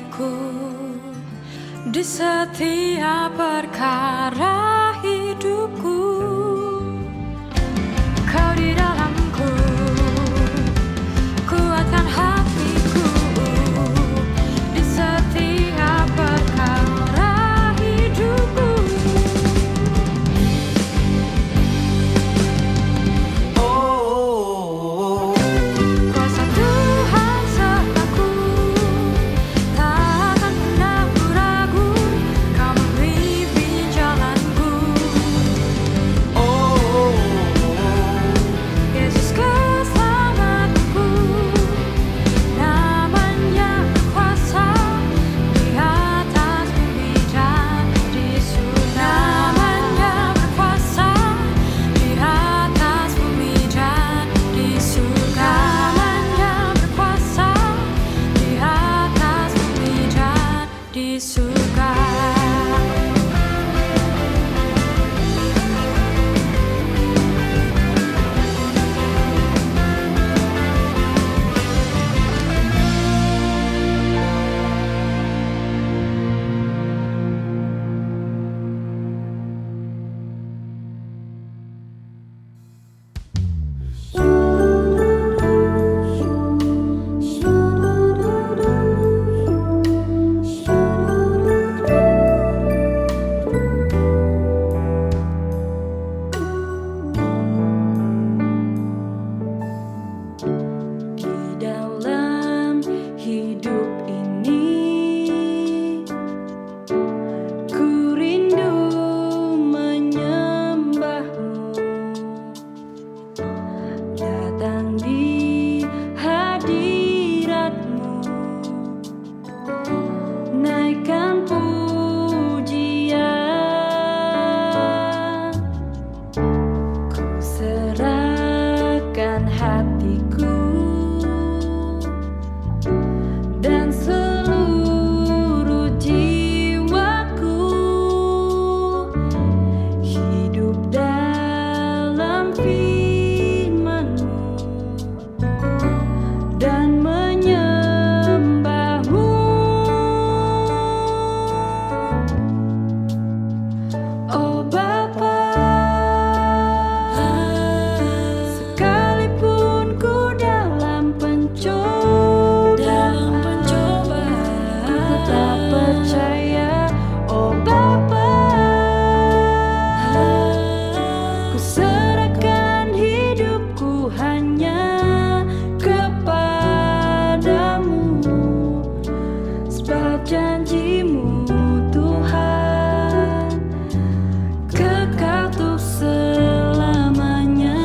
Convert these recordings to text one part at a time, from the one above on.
hatiku di setiap perkara hidupku. Kau di dalamku, kuatkan hatiku di setiap perkara hidupku. Oh, Kuasa Tuhan sertaku, tak akan pernah ku ragu. Kau memimpin jalanku. oh, Yesus keselamatanku, namanya berkuasa di atas bumi dan di surga. Namanya berkuasa di atas bumi dan di surga. Namanya berkuasa di atas bumi dan di surga. Di dalam hidup ini, ku rindu menyembahmu, datang di hadiratmu, naikkan pujian, ku serahkan hatiku dan seluruh jiwaku, hidup dalam firman-Mu dan menyembah-Mu. Oh Bapa, sekalipun ku dalam pencobaan, ku tak percaya. Oh Bapa, ku serahkan hidupku hanya kepadamu, sebab janji-Mu Tuhan kekal untuk selamanya.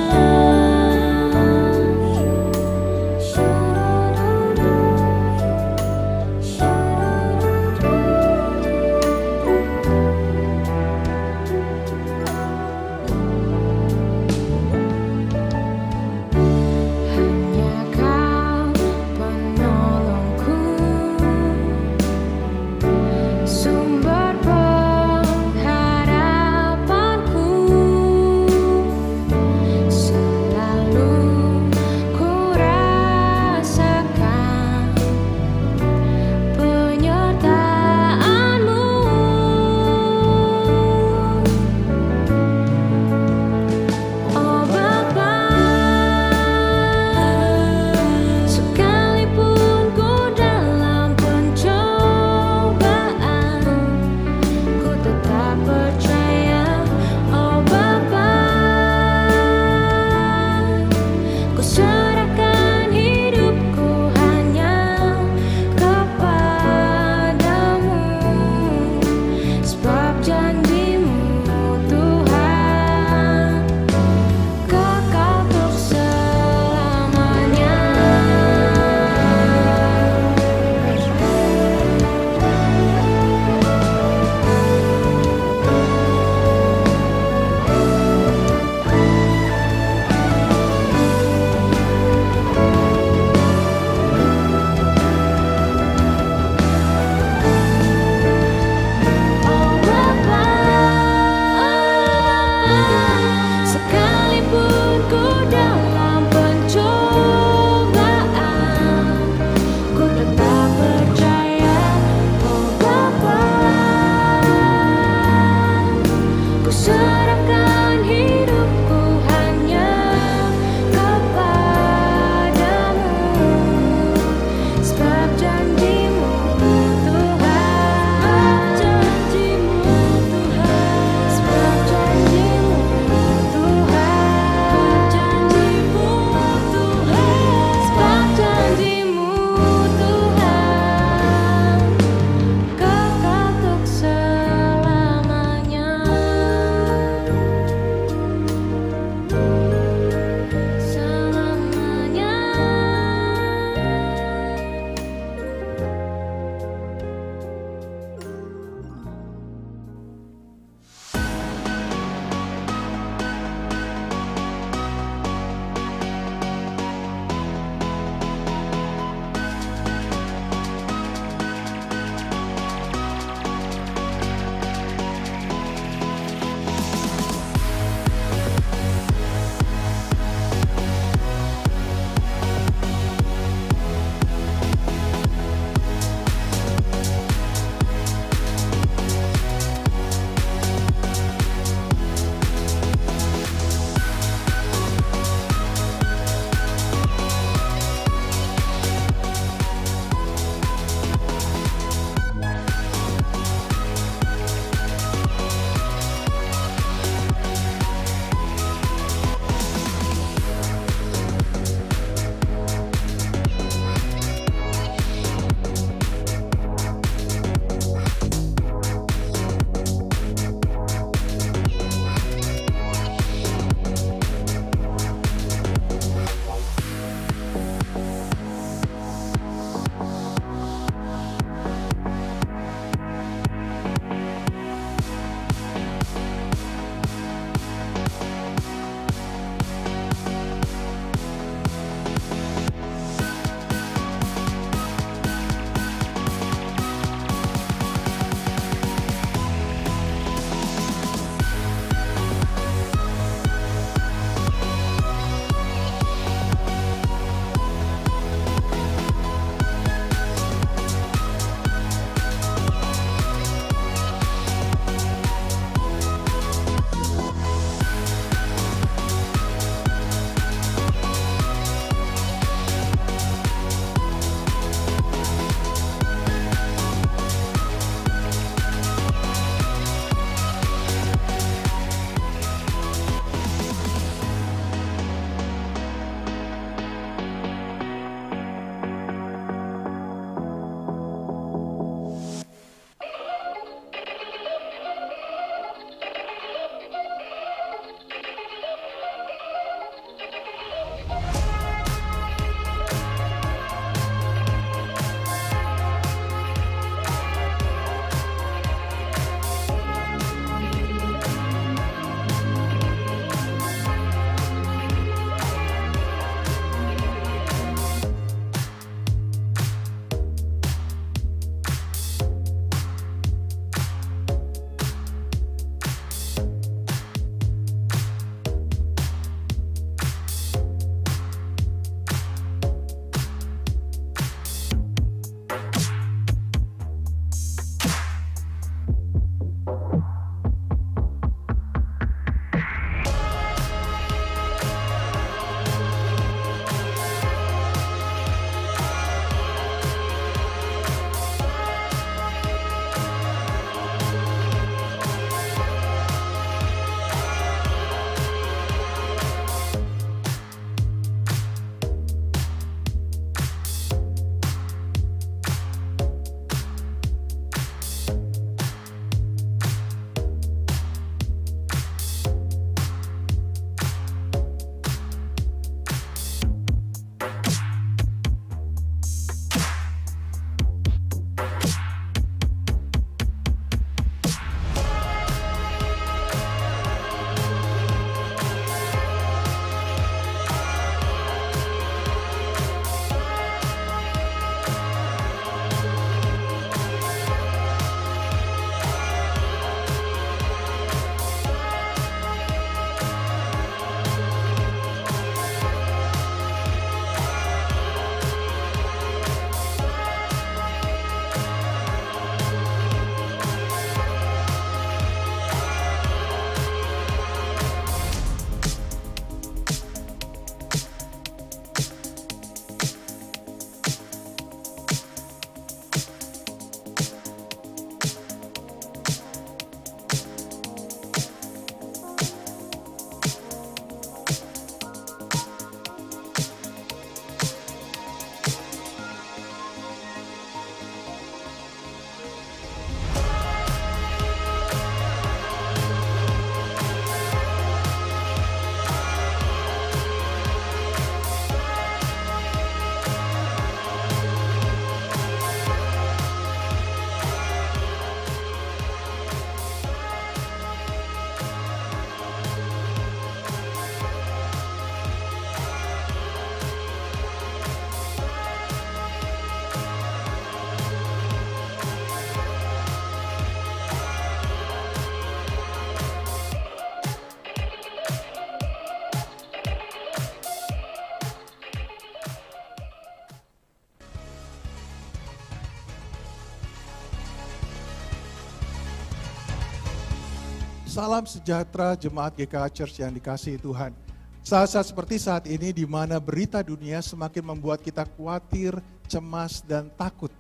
Salam sejahtera jemaat GKA Church yang dikasihi Tuhan. Saat-saat seperti saat ini di mana berita dunia semakin membuat kita khawatir, cemas, dan takut.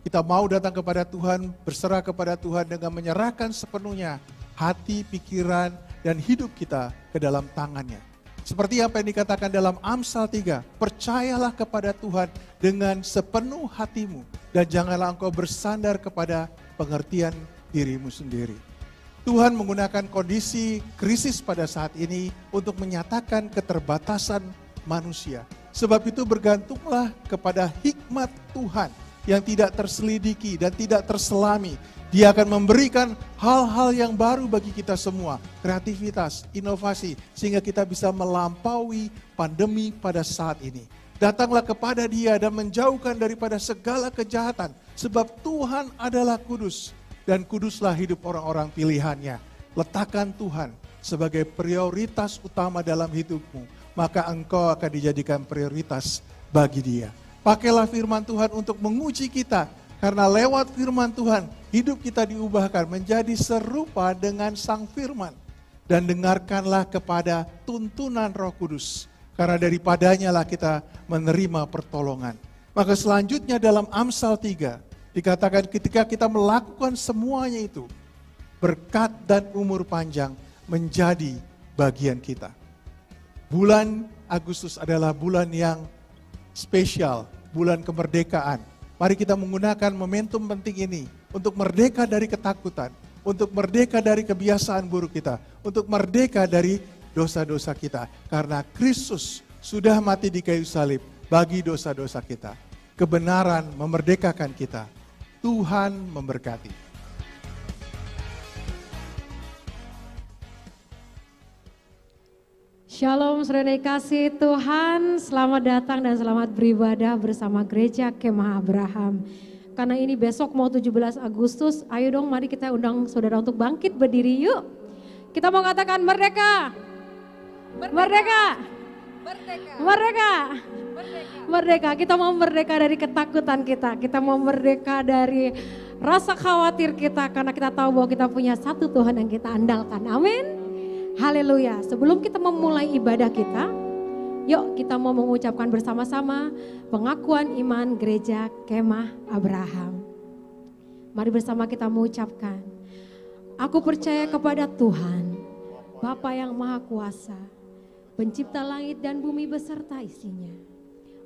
Kita mau datang kepada Tuhan, berserah kepada Tuhan dengan menyerahkan sepenuhnya hati, pikiran, dan hidup kita ke dalam tangannya. Seperti apa yang dikatakan dalam Amsal 3, percayalah kepada Tuhan dengan sepenuh hatimu dan janganlah engkau bersandar kepada pengertian dirimu sendiri. Tuhan menggunakan kondisi krisis pada saat ini untuk menyatakan keterbatasan manusia. Sebab itu bergantunglah kepada hikmat Tuhan yang tidak terselidiki dan tidak terselami. Dia akan memberikan hal-hal yang baru bagi kita semua, kreativitas, inovasi, sehingga kita bisa melampaui pandemi pada saat ini. Datanglah kepada Dia dan menjauhkan daripada segala kejahatan, sebab Tuhan adalah kudus, dan kuduslah hidup orang-orang pilihannya. Letakkan Tuhan sebagai prioritas utama dalam hidupmu, maka engkau akan dijadikan prioritas bagi Dia. Pakailah firman Tuhan untuk menguji kita, karena lewat firman Tuhan, hidup kita diubahkan menjadi serupa dengan Sang Firman. Dan dengarkanlah kepada tuntunan Roh Kudus, karena daripadanya lah kita menerima pertolongan. Maka selanjutnya dalam Amsal 3, dikatakan ketika kita melakukan semuanya itu, berkat dan umur panjang menjadi bagian kita. Bulan Agustus adalah bulan yang spesial, bulan kemerdekaan. Mari kita menggunakan momentum penting ini untuk merdeka dari ketakutan, untuk merdeka dari kebiasaan buruk kita, untuk merdeka dari dosa-dosa kita. Karena Kristus sudah mati di kayu salib bagi dosa-dosa kita. Kebenaran memerdekakan kita. Tuhan memberkati. Shalom saudara kasih Tuhan, selamat datang dan selamat beribadah bersama Gereja Kemah Abraham. Karena ini besok mau 17 Agustus, ayo dong mari kita undang saudara untuk bangkit berdiri yuk. Kita mau katakan merdeka, merdeka, merdeka, merdeka, merdeka. Kita mau merdeka dari ketakutan kita mau merdeka dari rasa khawatir kita karena kita tahu bahwa kita punya satu Tuhan yang kita andalkan, amin. Haleluya. Sebelum kita memulai ibadah kita, yuk kita mau mengucapkan bersama-sama pengakuan iman Gereja Kemah Abraham. Mari bersama kita mengucapkan, aku percaya kepada Tuhan, Bapa yang Maha Kuasa, pencipta langit dan bumi beserta isinya.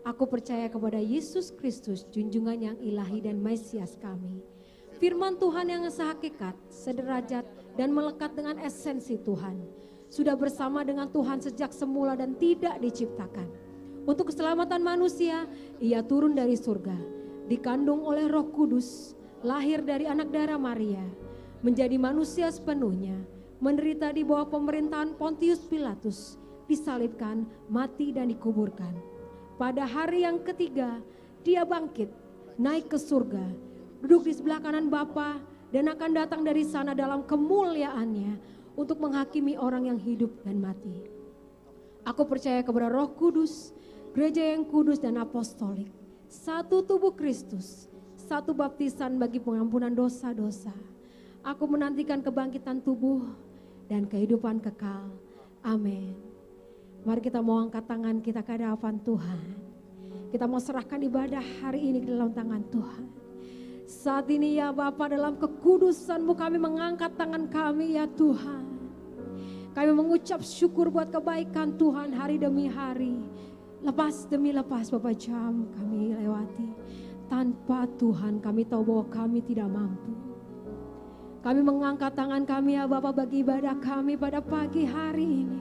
Aku percaya kepada Yesus Kristus, junjungan yang ilahi dan Mesias kami. Firman Tuhan yang sehakikat, sederajat, dan melekat dengan esensi Tuhan. Sudah bersama dengan Tuhan sejak semula dan tidak diciptakan. Untuk keselamatan manusia, ia turun dari surga, dikandung oleh Roh Kudus, lahir dari anak darah Maria, menjadi manusia sepenuhnya, menderita di bawah pemerintahan Pontius Pilatus, disalibkan, mati dan dikuburkan. Pada hari yang ketiga, dia bangkit, naik ke surga, duduk di sebelah kanan Bapa, dan akan datang dari sana dalam kemuliaannya untuk menghakimi orang yang hidup dan mati. Aku percaya kepada Roh Kudus, gereja yang kudus dan apostolik, satu tubuh Kristus, satu baptisan bagi pengampunan dosa-dosa. Aku menantikan kebangkitan tubuh dan kehidupan kekal. Amin. Mari kita mau angkat tangan kita ke hadapan Tuhan. Kita mau serahkan ibadah hari ini ke dalam tangan Tuhan. Saat ini ya Bapa, dalam kekudusan-Mu kami mengangkat tangan kami ya Tuhan. Kami mengucap syukur buat kebaikan Tuhan hari demi hari. Lepas demi lepas Bapak jam kami lewati. Tanpa Tuhan kami tahu bahwa kami tidak mampu. Kami mengangkat tangan kami ya Bapa bagi ibadah kami pada pagi hari ini.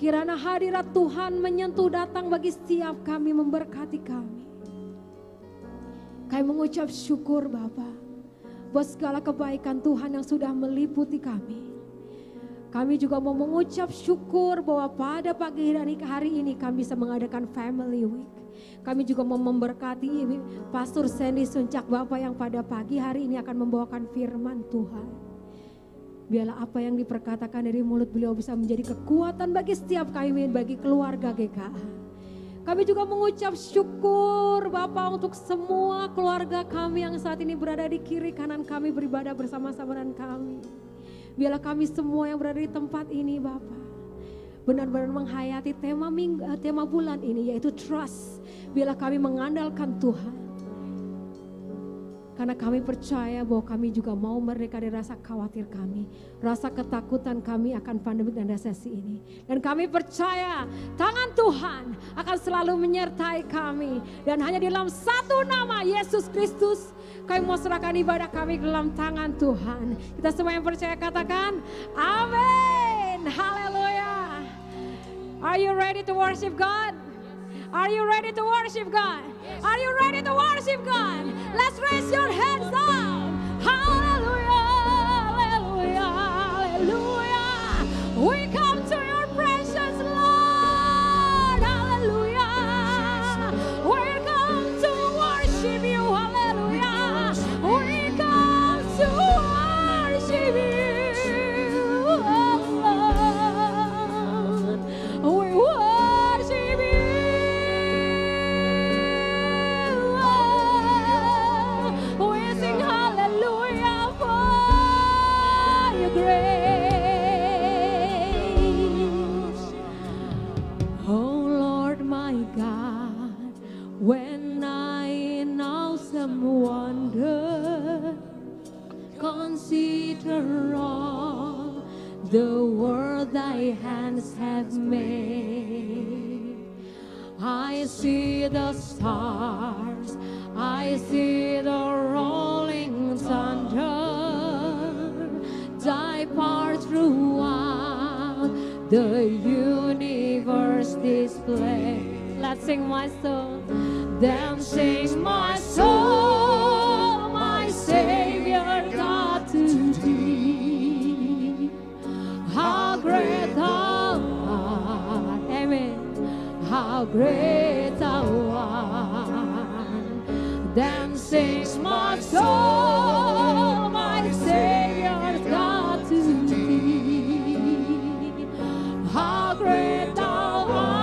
Kirana hadirat Tuhan menyentuh datang bagi setiap kami, memberkati kami. Kami mengucap syukur Bapa buat segala kebaikan Tuhan yang sudah meliputi kami. Kami juga mau mengucap syukur bahwa pada pagi hari ini kami bisa mengadakan Family Week. Kami juga mau memberkati Pastor Sandy Suncak Bapak yang pada pagi hari ini akan membawakan firman Tuhan. Biarlah apa yang diperkatakan dari mulut beliau bisa menjadi kekuatan bagi setiap kami, bagi keluarga GKA. Kami juga mengucap syukur Bapak untuk semua keluarga kami yang saat ini berada di kiri kanan kami beribadah bersama-sama dengan kami. Biarlah kami semua yang berada di tempat ini Bapak benar-benar menghayati tema bulan ini yaitu trust. Biarlah kami mengandalkan Tuhan. Karena kami percaya bahwa kami juga mau merdeka dari rasa khawatir kami. Rasa ketakutan kami akan pandemik dan resesi ini. Dan kami percaya tangan Tuhan akan selalu menyertai kami. Dan hanya di dalam satu nama Yesus Kristus kami mau serahkan ibadah kami ke dalam tangan Tuhan. Kita semua yang percaya katakan amin. Haleluya. Are you ready to worship God? Are you ready to worship God? Are you ready to worship God? Let's raise your hands up. Hallelujah, hallelujah, hallelujah. We come to your precious Lord. Hallelujah. We come to worship you. Hallelujah. We come to worship you. Oh Lord. We worship you. When I in awesome wonder consider all the world thy hands have made, I see the stars, I see the rolling thunder, thy part throughout the universe display. Let's sing my soul. Then sing my soul, my Savior God to thee. How great thou art, amen. How great thou art. Then sings my soul, my Savior God to thee. How great thou art.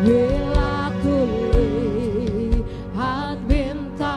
Bila ku lihat bintang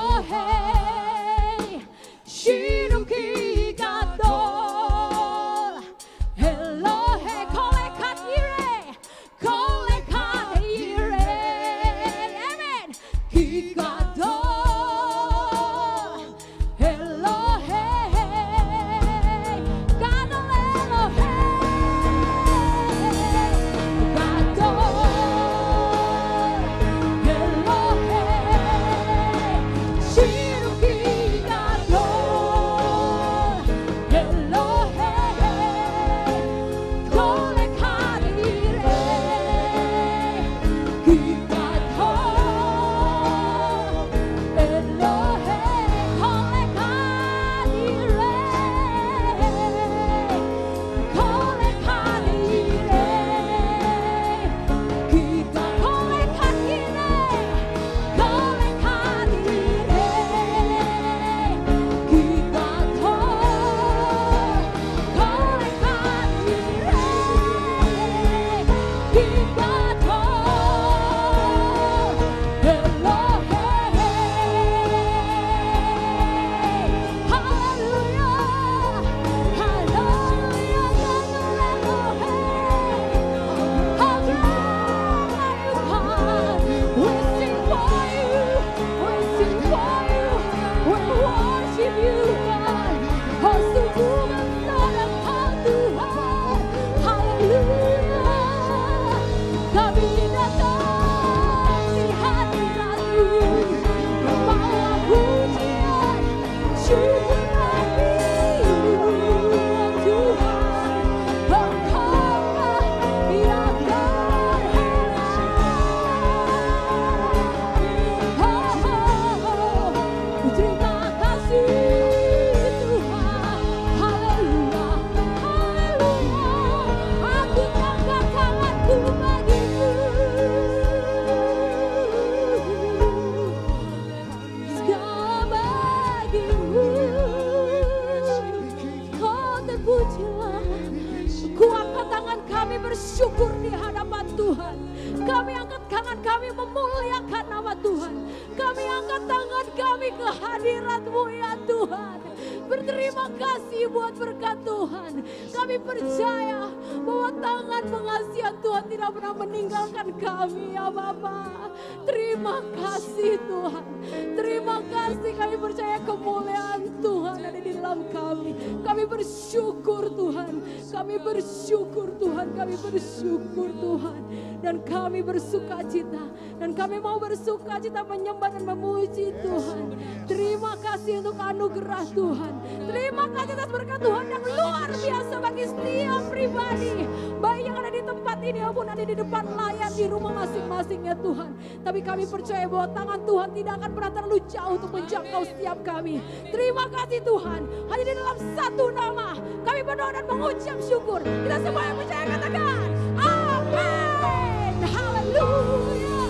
Elohei, Shinuki Gadol, Elohei, Kolekat Yireh, Kolekat Yireh, amen. Ki Gadol, Elohei, Gadol Elohei, Gadol, Elohei, Shinuki Gadol, Elohei, Kolekat Yireh, Ki Gadol, Elohei, Kolekat Yireh, Kolekat Yireh, kita kolekat Yireh, kolekat Yireh, kita kolekat Yireh, kita Elohei, haleluya, haleluya, how great are you, God? We sing for you, we sing for you, we worship you, God. Oh, sungguh besar Engkau Tuhan, haleluya. Kami datang di hadirat-Mu, membawa pujian, syukur bagi Tuhan. Engkaulah yang terima kasih Tuhan, haleluya, haleluya. Aku angkat tanganku bagimu, segala bagimu. Kau terpujilah. Ku angkat tangan kami bersyukur di hadapan Tuhan. Kami angkat tangan kami memuliakan nama Tuhan. Kami angkat tangan kami ke hadirat-Mu ya Tuhan. Berterima kasih buat berkat Tuhan. Kami percaya bahwa tangan pengasihan Tuhan tidak pernah meninggalkan kami ya Bapa. Terima kasih Tuhan. Terima kasih, kami percaya kemuliaan Tuhan ada di dalam kami. Kami bersyukur Tuhan. Kami bersyukur Tuhan. Kami bersyukur Tuhan. Dan kami bersuka cita. Dan kami mau bersuka cita menyembah dan memuji Tuhan. Terima kasih untuk anugerah Tuhan. Terima kasih atas berkat Tuhan yang luar biasa bagi setiap pribadi. Baik yang ada di tempat ini maupun ada di depan layar di rumah masing-masing ya Tuhan. Tapi kami percaya bahwa tangan Tuhan tidak akan pernah terlalu jauh untuk menjangkau setiap kami. Terima kasih Tuhan. Hanya di dalam satu nama kami berdoa dan mengucap syukur. Kita semua yang percaya katakan amin. Haleluya.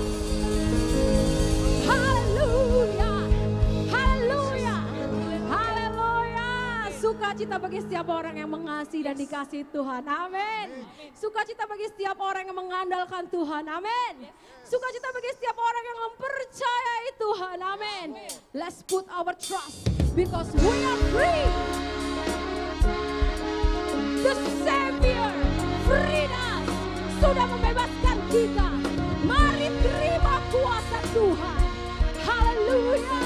Haleluya. Haleluya. Haleluya. Sukacita bagi setiap orang yang mengasihi dan dikasihi Tuhan. Amin. Sukacita bagi setiap orang yang mengandalkan Tuhan. Amin. Sukacita bagi setiap orang yang mempercayai Tuhan. Amin. Let's put our trust because we are free. The Savior freed us. Sudah membebaskan kita. Mari terima kuasa Tuhan. Haleluya.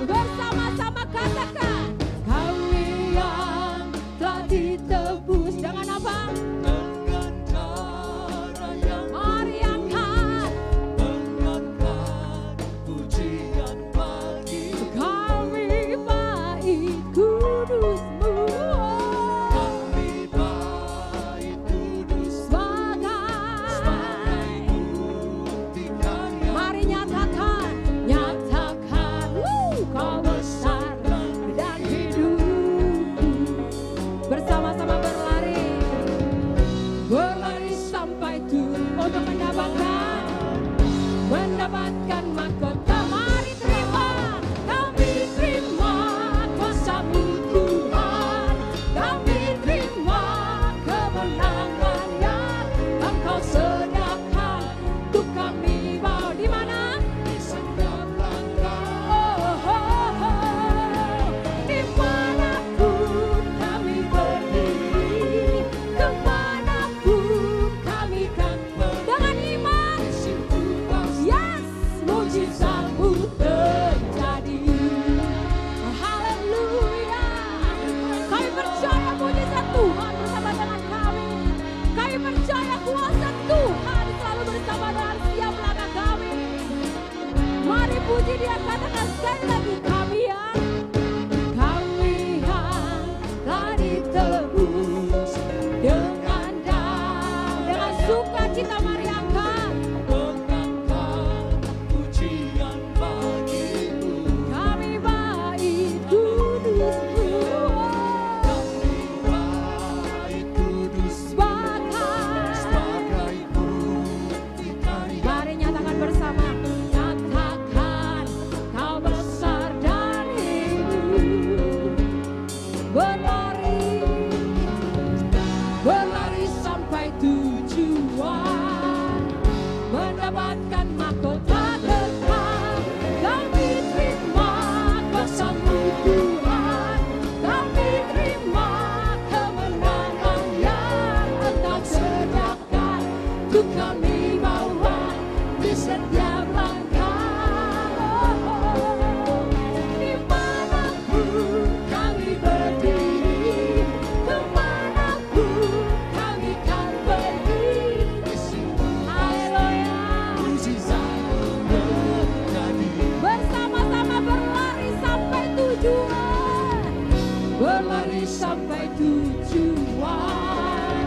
Bersama-sama katakan, kami yang telah ditebus dengan apa? Dengan cara yang mari angkat pujian bagi kami baik kudus-Mu. Kami baik kudus sebagai puji Dia, katakan sekali lagi, kami yang telah ditebus dengan darah, dengan sukacita mari angkat. Pujian bagimu, Kami baik kudus sebagai bukti karya. Mari nyatakan bersama, nyatakan Kau besar dan hidup. Berlari sampai tujuan, mendapatkan mahkota kekal. Kami terima kuasa-Mu Tuhan, kami terima kemenangan yang Engkau sediakan. Untuk kami bawa di setiap langkah. Dimanapun kami berdiri, kemanapun kami kan pergi. Haleluya. Mujizat-Mu terjadi. Bersama-sama berlari sampai tujuan, berlari sampai tujuan,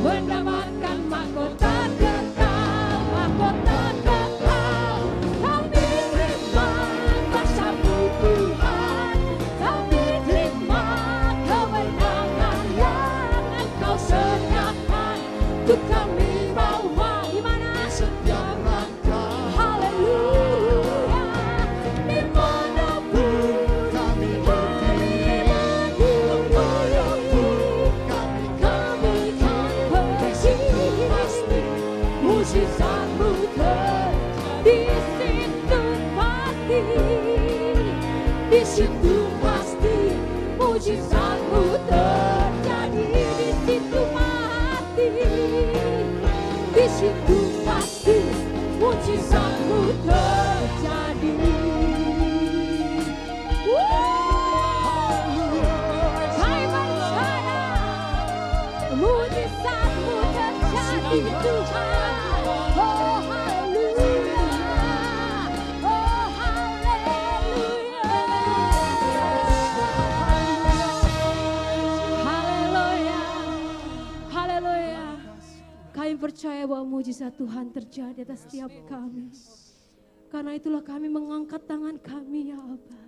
mendapatkan mahkota kekal, mahkota kekal. Kami terima kuasa-Mu Tuhan, kami terima kemenangan yang Engkau sediakan. Untuk kami bawa di mana? Setiap langkah Haleluya. Dimanapun kami berdiri, kemanapun kami kami kan pergi, pasti mujizat-Mu di situ pasti, di situ pasti mujizat-Mu terjadi. Di situ mati, di situ pasti mujizat-Mu terjadi. Kami percaya mujizat-Mu terjadi Tuhan. Oh haleluya, oh haleluya, haleluya, haleluya. Kami percaya bahwa mujizat Tuhan terjadi atas setiap kami. Karena itulah kami mengangkat tangan kami ya Abba.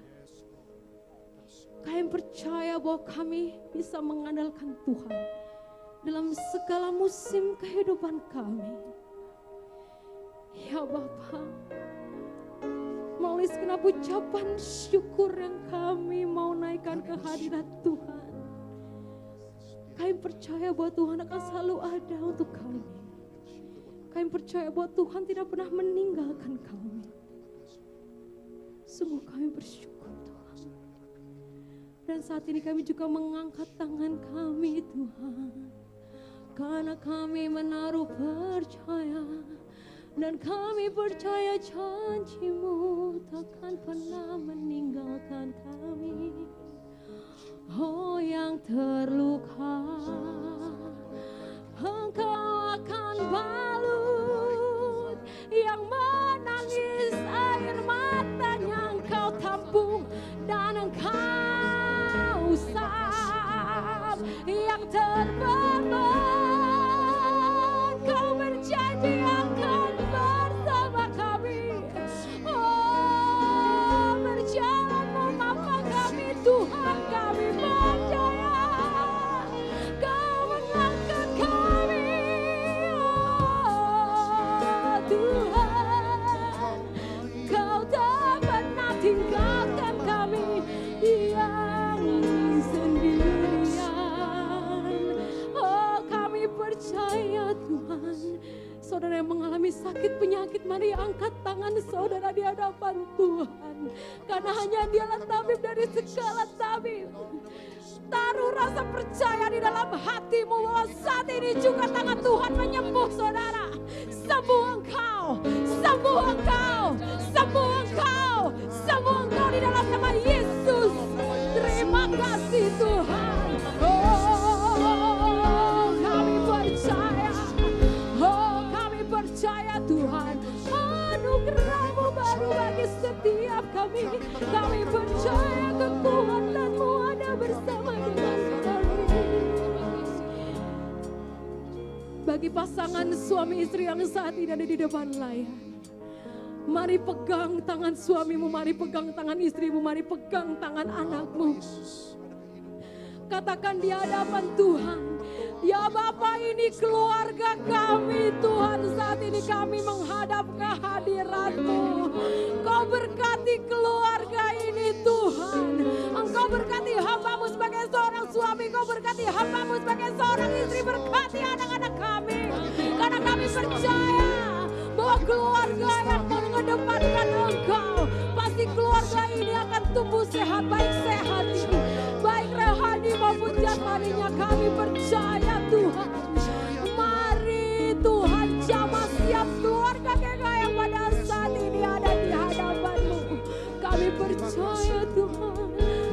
Kami percaya bahwa kami bisa mengandalkan Tuhan dalam segala musim kehidupan kami. Ya Bapa, melalui segenap ucapan syukur yang kami mau naikkan ke hadirat Tuhan, kami percaya bahwa Tuhan akan selalu ada untuk kami. Kami percaya bahwa Tuhan tidak pernah meninggalkan kami. Sungguh kami bersyukur Tuhan. Dan saat ini kami juga mengangkat tangan kami Tuhan, karena kami menaruh percaya, dan kami percaya janji-Mu takkan pernah meninggalkan kami. Oh yang terluka, Engkau akan balut, yang menangis air matanya Engkau tampung dan Engkau usap. Yang terbeban, Kau berjanji akan bersama kami. Oh berjalan memaafkan kami Tuhan, kami percaya Kau menangkan kami. Oh Tuhan, Kau tak pernah tinggalkan kami yang sendirian. Oh kami percaya Tuhan. Saudara yang mengalami sakit penyakit, mari angkat tangan saudara di hadapan Tuhan. Karena hanya Dialah tabib dari segala tabib. Taruh rasa percaya di dalam hatimu bahwa saat ini juga tangan Tuhan menyembuh saudara. Sembuh engkau, sembuh engkau, sembuh engkau, sembuh engkau di dalam nama Yesus. Terima kasih Tuhan. Oh kami percaya, oh kami percaya Tuhan. Anugerah-Mu baru bagi setiap kami. Kami percaya kekuatan-Mu ada bersama dengan kami. Bagi pasangan suami istri yang saat ini ada di depan layar, mari pegang tangan suamimu, mari pegang tangan istrimu, mari pegang tangan anakmu. Katakan di hadapan Tuhan, ya Bapa, ini keluarga kami Tuhan, saat ini kami menghadap kehadirat-Mu. Kau berkati keluarga ini Tuhan. Engkau berkati hamba-Mu sebagai seorang suami, Kau berkati hamba-Mu sebagai seorang istri, berkati anak-anak kami. Karena kami percaya bahwa keluarga yang mengedepankan Engkau, pasti keluarga ini akan tumbuh sehat, baik sehat ini, baik rohani maupun jasmaninya. Kami percaya Tuhan. Mari Tuhan, jamah siap keluarga KKA yang pada saat ini ada di hadapan-Mu. Kami percaya Tuhan,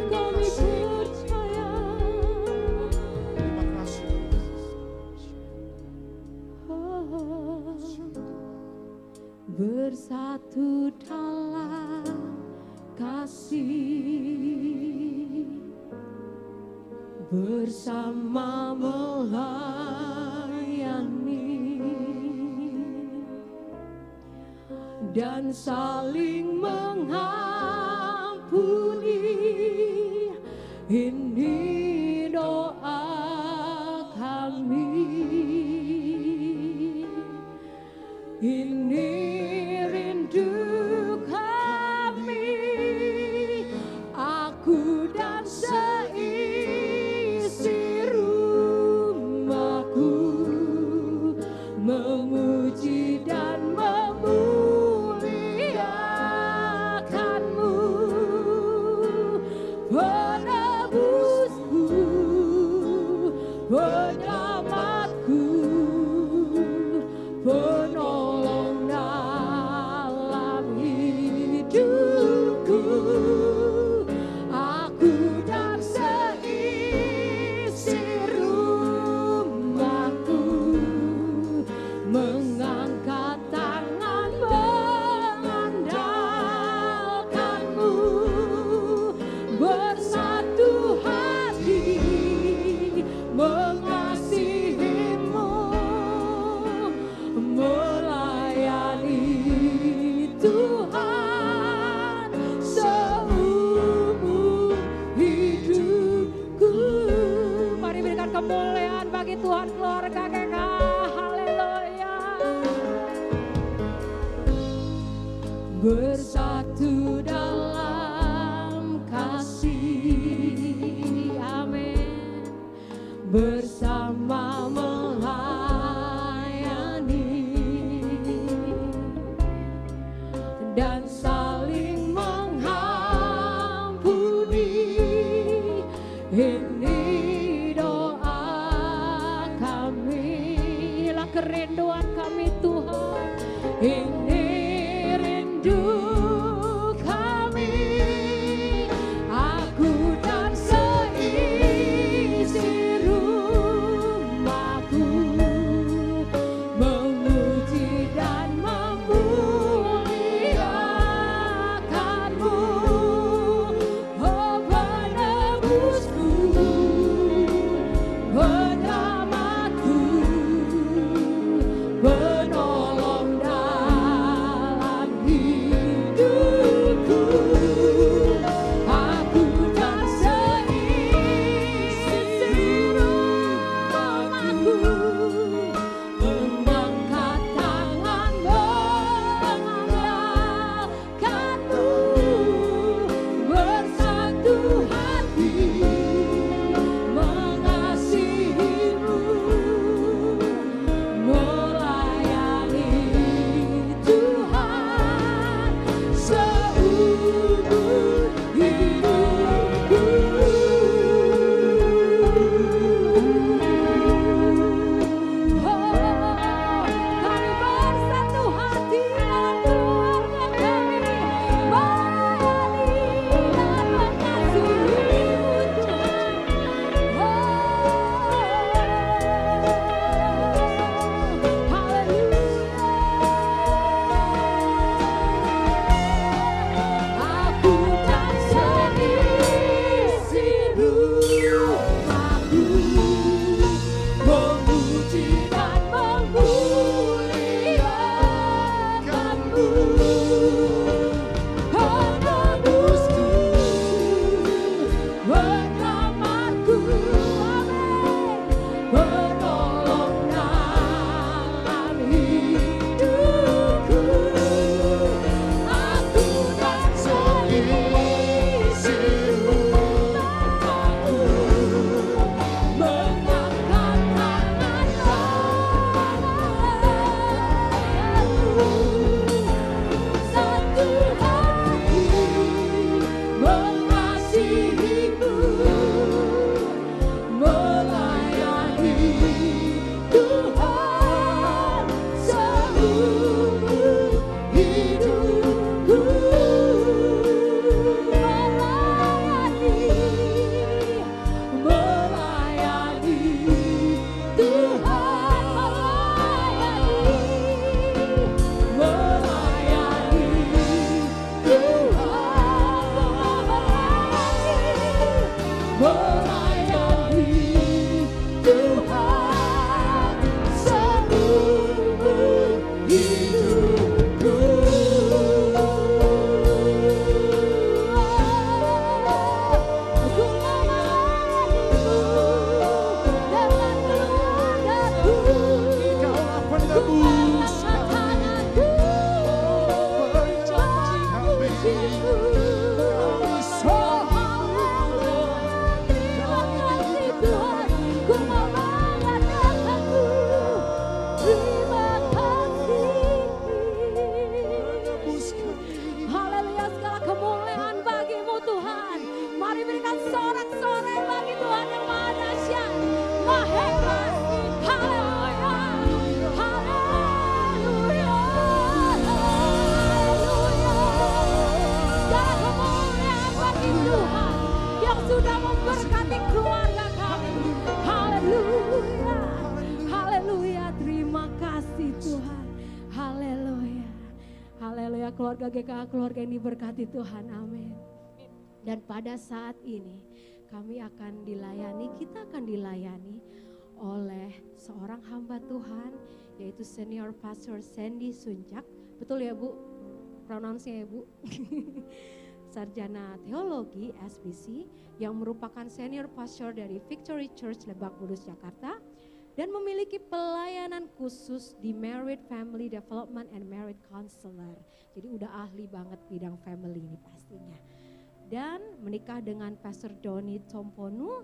kami percaya. Terima kasih. Bersatu dalam kasih, bersama melayani dan saling mengampuni. Ini doa kami, ini rindu kami. Aku dan seisi rumahku memuji dan memuliakan-Mu, penebusku, penyelamatku, penolong dalam hidupku. Aku dan seisi rumahku mengangkat tangan mengandalkan-Mu, bersatu hati mengasihi-Mu, melayani Tuhan seumur hidupku. Mari berikan kemuliaan bagi Tuhan keluarga KKA. Haleluya. Bersatu dalam kasih, amin. Bersama melayani dan saling mengampuni. Ini doa kami, inilah kerinduan kami Tuhan. Ini rindu kami, aku dan seisi rumah. keluarga GKA, keluarga yang diberkati Tuhan, amin. Dan pada saat ini kami akan dilayani, kita akan dilayani oleh seorang hamba Tuhan, yaitu Senior Pastor Sandy Suncak. Betul ya Bu? Pronounce-nya ya Bu? Sarjana Teologi SBC yang merupakan Senior Pastor dari Victory Church Lebak Bulus Jakarta dan memiliki pelayanan khusus di Married Family Development and Married Counselor. Jadi udah ahli banget bidang family ini pastinya. Dan menikah dengan Pastor Doni Tomponu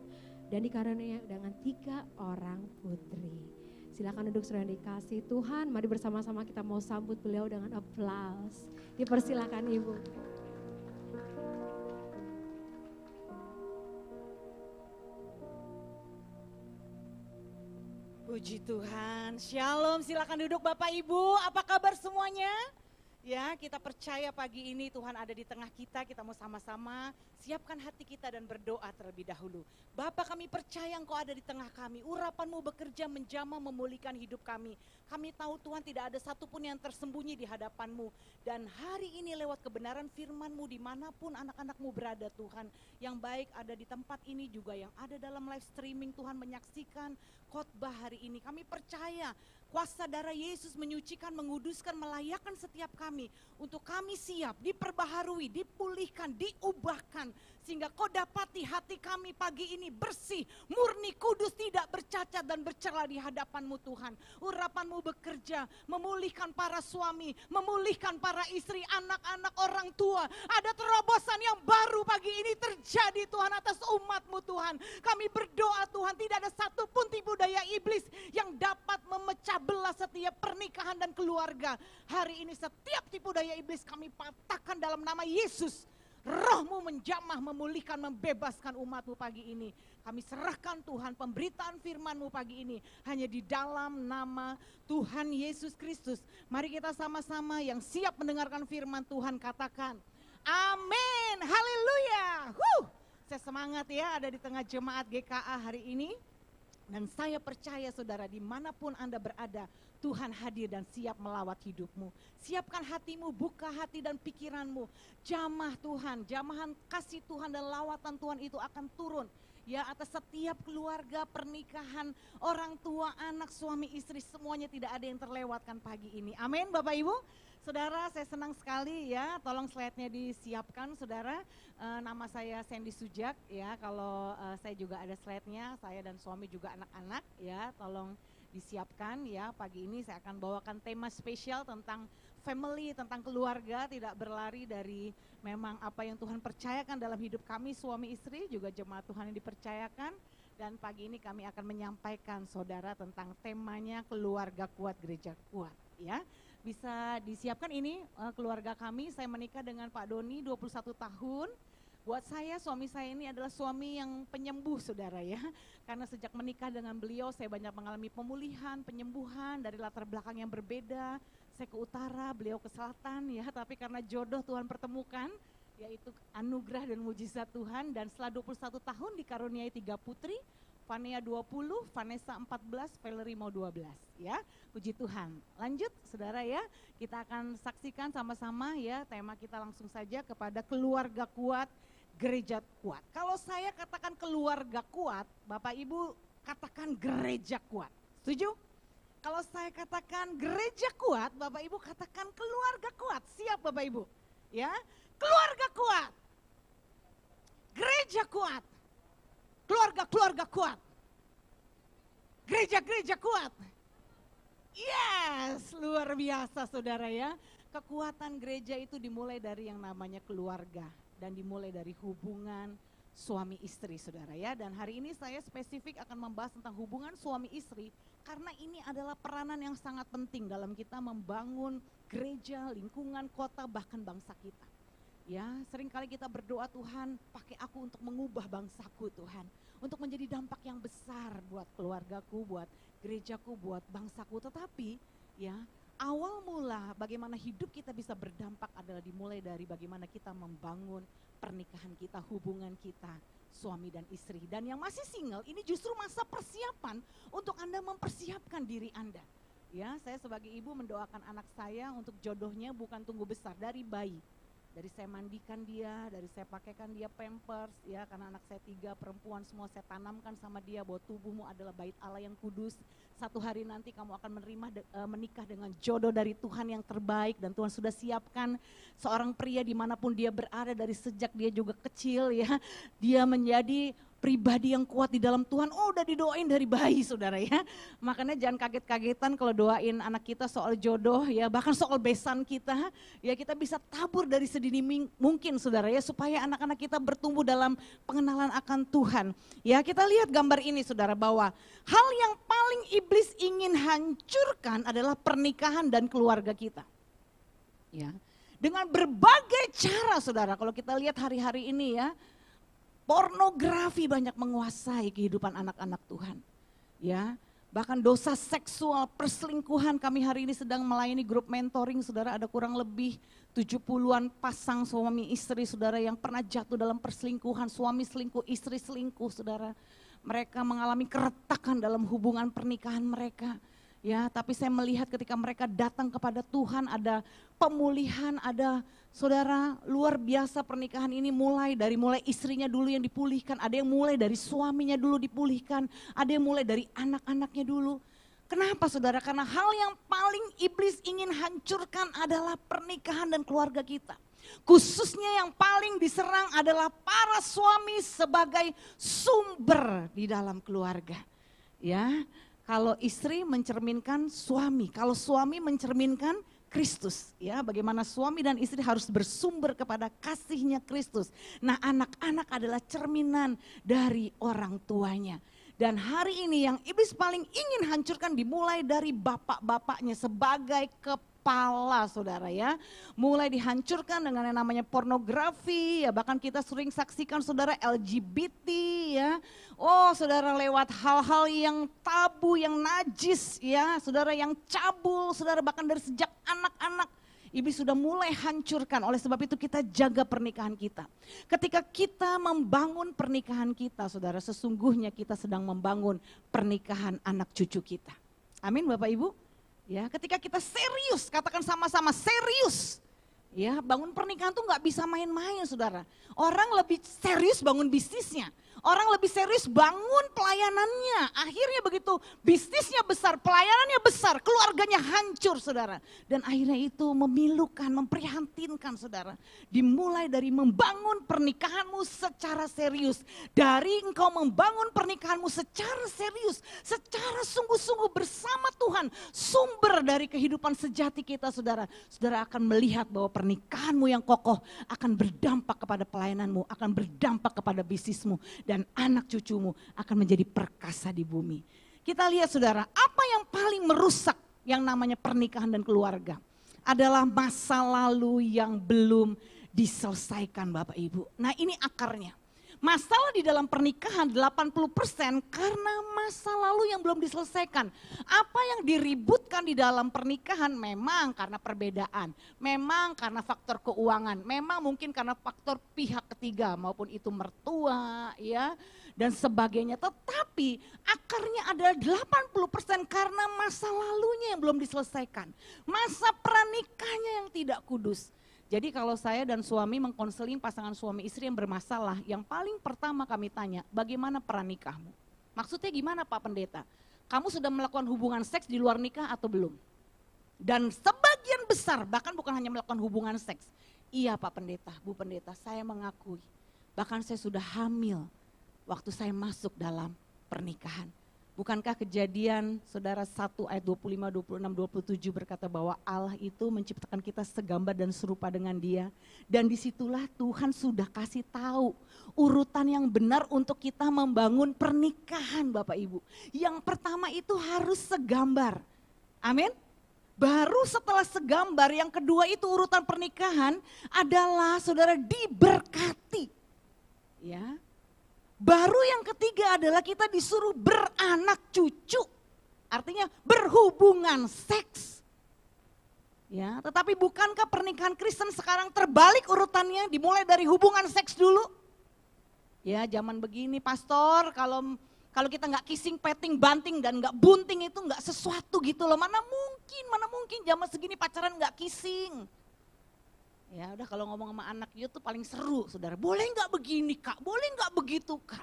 dan dikaruniai dengan 3 orang putri. Silakan duduk saudara dikasih Tuhan. Mari bersama-sama kita mau sambut beliau dengan aplaus. Dipersilakan Ibu. Puji Tuhan, Shalom, silakan duduk Bapak Ibu, apa kabar semuanya? Ya, kita percaya pagi ini Tuhan ada di tengah kita mau sama-sama siapkan hati kita dan berdoa terlebih dahulu. Bapa, kami percaya Engkau ada di tengah kami, urapan-Mu bekerja menjamah memulihkan hidup kami. Kami tahu Tuhan tidak ada satupun yang tersembunyi di hadapan-Mu. Dan hari ini lewat kebenaran firman-Mu dimanapun anak-anak-Mu berada Tuhan. Yang baik ada di tempat ini juga yang ada dalam live streaming Tuhan menyaksikan khotbah hari ini. Kami percaya kuasa darah Yesus menyucikan, menguduskan, melayakkan setiap kami. Untuk kami siap, diperbaharui, dipulihkan, diubahkan. Sehingga Kau dapati hati kami pagi ini bersih, murni, kudus, tidak bercacat dan bercela di hadapan-Mu Tuhan. Urapan-Mu bekerja, memulihkan para suami, memulihkan para istri, anak-anak, orang tua. Ada terobosan yang baru pagi ini terjadi Tuhan atas umat-Mu Tuhan. Kami berdoa Tuhan tidak ada satupun tipu daya iblis yang dapat memecah belah setiap pernikahan dan keluarga. Hari ini setiap tipu daya iblis kami patahkan dalam nama Yesus. Roh-Mu menjamah, memulihkan, membebaskan umat-Mu pagi ini. Kami serahkan Tuhan pemberitaan firman-Mu pagi ini hanya di dalam nama Tuhan Yesus Kristus. Mari kita sama-sama yang siap mendengarkan firman Tuhan katakan amin, haleluya. Saya semangat ya ada di tengah jemaat GKA hari ini. Dan saya percaya saudara dimanapun Anda berada, Tuhan hadir dan siap melawat hidupmu. Siapkan hatimu, buka hati dan pikiranmu. Jamah Tuhan, jamahan kasih Tuhan dan lawatan Tuhan itu akan turun. Ya atas setiap keluarga, pernikahan, orang tua, anak, suami, istri, semuanya tidak ada yang terlewatkan pagi ini. Amin Bapak Ibu. Saudara, saya senang sekali ya, tolong slide-nya disiapkan saudara. Nama saya Sandy Sujak ya, kalau saya juga ada slide-nya, saya dan suami juga anak-anak ya, tolong disiapkan ya. Pagi ini saya akan bawakan tema spesial tentang family, tentang keluarga, tidak berlari dari memang apa yang Tuhan percayakan dalam hidup kami suami istri, juga jemaat Tuhan yang dipercayakan. Dan pagi ini kami akan menyampaikan saudara tentang temanya keluarga kuat, gereja kuat ya. Bisa disiapkan ini keluarga kami, saya menikah dengan Pak Doni 21 tahun. Buat saya, suami saya ini adalah suami yang penyembuh saudara ya. Karena sejak menikah dengan beliau saya banyak mengalami pemulihan, penyembuhan dari latar belakang yang berbeda. Saya ke utara, beliau ke selatan ya, tapi karena jodoh Tuhan pertemukan, yaitu anugerah dan mujizat Tuhan. Dan setelah 21 tahun dikaruniai 3 putri, Vanessa 20, Vanessa 14, Valerie mau 12 ya. Puji Tuhan. Lanjut saudara ya, kita akan saksikan sama-sama ya tema kita langsung saja kepada keluarga kuat, gereja kuat. Kalau saya katakan keluarga kuat, Bapak Ibu katakan gereja kuat. Setuju? Kalau saya katakan gereja kuat, Bapak Ibu katakan keluarga kuat. Siap Bapak Ibu? Ya, keluarga kuat. Gereja kuat. Keluarga-keluarga kuat. Gereja-gereja kuat. Yes, luar biasa saudara ya. Kekuatan gereja itu dimulai dari yang namanya keluarga. Dan dimulai dari hubungan suami istri saudara ya. Dan hari ini saya spesifik akan membahas tentang hubungan suami istri. Karena ini adalah peranan yang sangat penting dalam kita membangun gereja, lingkungan, kota, bahkan bangsa kita. Ya, seringkali kita berdoa Tuhan pakai aku untuk mengubah bangsaku Tuhan. Untuk menjadi dampak yang besar buat keluargaku, buat gerejaku, buat bangsaku. Tetapi ya awal mula bagaimana hidup kita bisa berdampak adalah dimulai dari bagaimana kita membangun pernikahan kita, hubungan kita, suami dan istri. Dan yang masih single ini justru masa persiapan untuk Anda mempersiapkan diri Anda. Ya, saya sebagai ibu mendoakan anak saya untuk jodohnya bukan tunggu besar, dari bayi. Dari saya mandikan dia, dari saya pakaikan dia pampers, ya, karena anak saya 3 perempuan, semua saya tanamkan sama dia bahwa tubuhmu adalah bait Allah yang kudus. Satu hari nanti kamu akan menikah dengan jodoh dari Tuhan yang terbaik, dan Tuhan sudah siapkan seorang pria dimanapun dia berada dari sejak dia juga kecil, ya, dia menjadi pribadi yang kuat di dalam Tuhan. Oh, udah didoain dari bayi, saudara, ya. Makanya jangan kaget-kagetan kalau doain anak kita soal jodoh, ya, bahkan soal besan kita, ya, kita bisa tabur dari sedini mungkin, saudara, ya, supaya anak-anak kita bertumbuh dalam pengenalan akan Tuhan. Ya, kita lihat gambar ini, saudara, bahwa hal yang paling iblis ingin hancurkan adalah pernikahan dan keluarga kita. Ya, dengan berbagai cara, saudara, kalau kita lihat hari-hari ini, ya, pornografi banyak menguasai kehidupan anak-anak Tuhan. Ya, bahkan dosa seksual, perselingkuhan. Kami hari ini sedang melayani grup mentoring, saudara, ada kurang lebih 70-an pasang suami istri, saudara, yang pernah jatuh dalam perselingkuhan, suami selingkuh, istri selingkuh, saudara. Mereka mengalami keretakan dalam hubungan pernikahan mereka. Ya, tapi saya melihat ketika mereka datang kepada Tuhan ada pemulihan, ada, saudara, luar biasa pernikahan ini mulai istrinya dulu yang dipulihkan, ada yang mulai dari suaminya dulu dipulihkan, ada yang mulai dari anak-anaknya dulu. Kenapa, saudara? Karena hal yang paling iblis ingin hancurkan adalah pernikahan dan keluarga kita. Khususnya yang paling diserang adalah para suami sebagai sumber di dalam keluarga. Ya. Kalau istri mencerminkan suami, kalau suami mencerminkan Kristus, ya, bagaimana suami dan istri harus bersumber kepada kasihnya Kristus. Nah, anak-anak adalah cerminan dari orang tuanya. Dan hari ini yang iblis paling ingin hancurkan dimulai dari bapak-bapaknya sebagai kepala, saudara, ya. Mulai dihancurkan dengan yang namanya pornografi, ya, bahkan kita sering saksikan, saudara, LGBT, ya. Oh, saudara, lewat hal-hal yang tabu, yang najis, ya, saudara, yang cabul, saudara, bahkan dari sejak anak-anak. Iblis sudah mulai hancurkan, oleh sebab itu kita jaga pernikahan kita. Ketika kita membangun pernikahan kita, saudara, sesungguhnya kita sedang membangun pernikahan anak cucu kita. Amin, Bapak Ibu. Ya, ketika kita serius, katakan sama-sama serius. Ya, bangun pernikahan tuh nggak bisa main-main, saudara. Orang lebih serius bangun bisnisnya. Orang lebih serius bangun pelayanannya. Akhirnya begitu bisnisnya besar, pelayanannya besar, keluarganya hancur, saudara. Dan akhirnya itu memilukan, memprihatinkan, saudara. Dimulai dari membangun pernikahanmu secara serius. Dari engkau membangun pernikahanmu secara serius, secara sungguh-sungguh bersama Tuhan. Sumber dari kehidupan sejati kita, saudara. Saudara akan melihat bahwa pernikahanmu yang kokoh akan berdampak kepada pelayananmu, akan berdampak kepada bisnismu. Dan anak cucumu akan menjadi perkasa di bumi. Kita lihat, saudara, apa yang paling merusak yang namanya pernikahan dan keluarga adalah masa lalu yang belum diselesaikan, Bapak Ibu. Nah, ini akarnya. Masalah di dalam pernikahan 80% karena masa lalu yang belum diselesaikan. Apa yang diributkan di dalam pernikahan memang karena perbedaan, memang karena faktor keuangan, memang mungkin karena faktor pihak ketiga maupun itu mertua, ya, dan sebagainya. Tetapi akarnya adalah 80% karena masa lalunya yang belum diselesaikan. Masa pranikahnya yang tidak kudus. Jadi kalau saya dan suami mengkonseling pasangan suami istri yang bermasalah, yang paling pertama kami tanya, bagaimana pranikahmu? Maksudnya gimana, Pak Pendeta? Kamu sudah melakukan hubungan seks di luar nikah atau belum? Dan sebagian besar, bahkan bukan hanya melakukan hubungan seks. Iya, Pak Pendeta, Bu Pendeta, saya mengakui. Bahkan saya sudah hamil waktu saya masuk dalam pernikahan. Bukankah Kejadian, saudara, 1 ayat 25, 26, 27 berkata bahwa Allah itu menciptakan kita segambar dan serupa dengan Dia. Dan disitulah Tuhan sudah kasih tahu urutan yang benar untuk kita membangun pernikahan, Bapak Ibu. Yang pertama itu harus segambar. Amin. Baru setelah segambar, yang kedua itu urutan pernikahan adalah, saudara, diberkati. Ya. Baru yang ketiga adalah kita disuruh beranak cucu, artinya berhubungan seks. Ya, tetapi bukankah pernikahan Kristen sekarang terbalik urutannya, dimulai dari hubungan seks dulu? Ya, zaman begini, pastor, kalau Kalau kita nggak kissing, petting, banting, dan nggak bunting itu nggak sesuatu gitu loh. Mana mungkin zaman segini pacaran nggak kissing. Ya udah kalau ngomong sama anak itu paling seru saudara. Boleh nggak begini kak, boleh nggak begitu kak.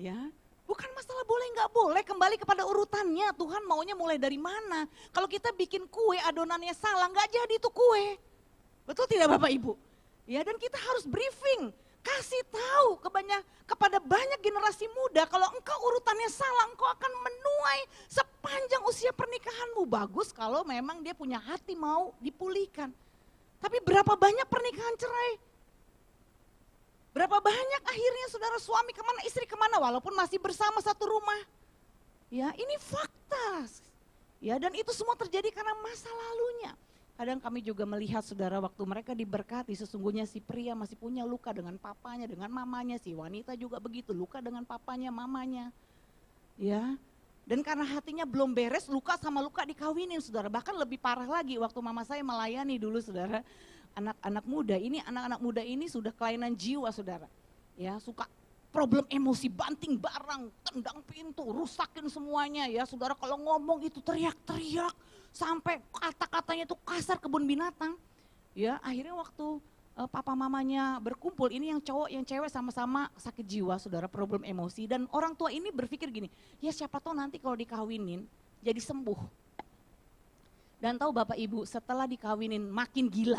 Ya, bukan masalah boleh nggak boleh, kembali kepada urutannya. Tuhan maunya mulai dari mana. Kalau kita bikin kue adonannya salah, nggak jadi itu kue. Betul tidak Bapak Ibu? Ya, dan kita harus briefing. Kasih tahu kepada banyak generasi muda, kalau engkau urutannya salah, engkau akan menuai sepanjang usia pernikahanmu. Bagus kalau memang dia punya hati mau dipulihkan. Tapi berapa banyak pernikahan cerai? Berapa banyak akhirnya saudara suami kemana, istri kemana, walaupun masih bersama satu rumah. Ya, ini fakta. Ya, dan itu semua terjadi karena masa lalunya. Kadang kami juga melihat saudara waktu mereka diberkati, sesungguhnya si pria masih punya luka dengan papanya, dengan mamanya, si wanita juga begitu, luka dengan papanya, mamanya. Ya, dan karena hatinya belum beres, luka sama luka dikawinin saudara. Bahkan lebih parah lagi waktu mama saya melayani dulu saudara, anak-anak muda ini, anak-anak muda ini sudah kelainan jiwa saudara. Ya, suka problem emosi, banting barang, tendang pintu, rusakin semuanya ya saudara. Kalau ngomong itu teriak-teriak, sampai kata-katanya itu kasar, kebun binatang. Ya, akhirnya waktu papa mamanya berkumpul, ini yang cowok yang cewek sama-sama sakit jiwa saudara, problem emosi. Dan orang tua ini berpikir gini, ya siapa tahu nanti kalau dikawinin jadi sembuh. Dan tahu Bapak Ibu, setelah dikawinin makin gila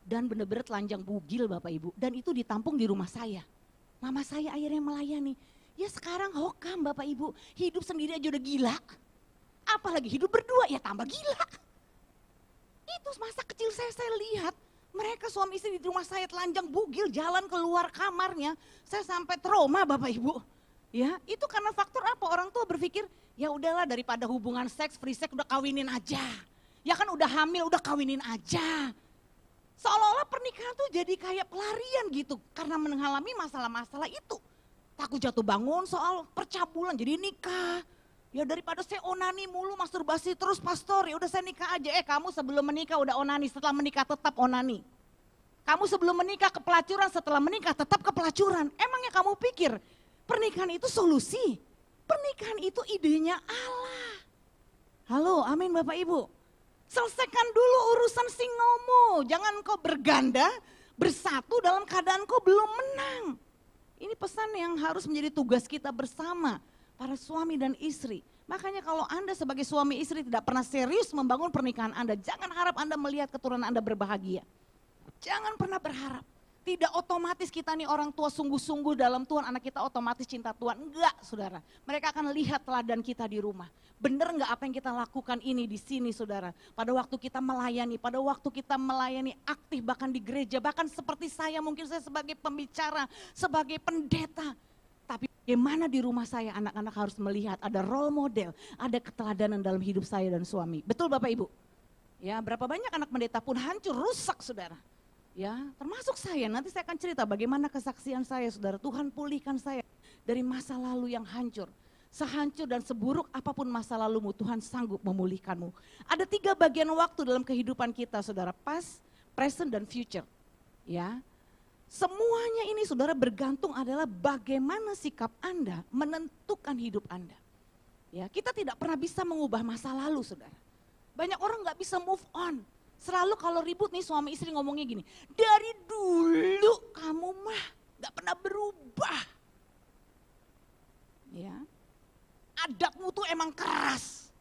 dan benar-benar telanjang bugil Bapak Ibu. Dan itu ditampung di rumah saya. Mama saya akhirnya melayani. Ya sekarang hokam Bapak Ibu, hidup sendiri aja udah gila. Apalagi hidup berdua ya tambah gila. Itu masa kecil saya lihat mereka suami istri di rumah saya telanjang bugil jalan keluar kamarnya. Saya sampai trauma Bapak Ibu. Ya, itu karena faktor apa? Orang tua berpikir, ya udahlah daripada hubungan seks, free sex udah kawinin aja. Ya kan udah hamil, udah kawinin aja. Seolah-olah pernikahan tuh jadi kayak pelarian gitu karena mengalami masalah-masalah itu. Takut jatuh bangun soal percabulan jadi nikah. Ya daripada saya onani mulu, masturbasi terus pastor, ya udah saya nikah aja. Kamu sebelum menikah udah onani, setelah menikah tetap onani. Kamu sebelum menikah kepelacuran, setelah menikah tetap kepelacuran. Emangnya kamu pikir pernikahan itu solusi? Pernikahan itu idenya Allah. Halo, amin Bapak Ibu. Selesaikan dulu urusan singomu, jangan kau berganda, bersatu dalam keadaan kau belum menang. Ini pesan yang harus menjadi tugas kita bersama. Para suami dan istri. Makanya kalau Anda sebagai suami istri tidak pernah serius membangun pernikahan Anda, jangan harap Anda melihat keturunan Anda berbahagia. Jangan pernah berharap. Tidak otomatis kita nih orang tua sungguh-sungguh dalam Tuhan, anak kita otomatis cinta Tuhan. Enggak saudara, mereka akan lihat teladan kita di rumah. Benar enggak apa yang kita lakukan ini di sini saudara. Pada waktu kita melayani aktif bahkan di gereja, bahkan seperti saya, mungkin saya sebagai pembicara, sebagai pendeta. Tapi bagaimana di rumah saya anak-anak harus melihat ada role model, ada keteladanan dalam hidup saya dan suami. Betul Bapak Ibu? Ya, berapa banyak anak pendeta pun hancur, rusak saudara. Ya, termasuk saya, nanti saya akan cerita bagaimana kesaksian saya saudara. Tuhan pulihkan saya dari masa lalu yang hancur. Sehancur dan seburuk apapun masa lalumu, Tuhan sanggup memulihkanmu. Ada 3 bagian waktu dalam kehidupan kita saudara, past, present, dan future. Ya. Semuanya ini saudara bergantung adalah bagaimana sikap Anda menentukan hidup Anda. Ya, kita tidak pernah bisa mengubah masa lalu saudara. Banyak orang gak bisa move on. Selalu kalau ribut nih suami istri ngomongnya gini, dari dulu kamu mah gak pernah berubah. Ya, adatmu tuh emang keras.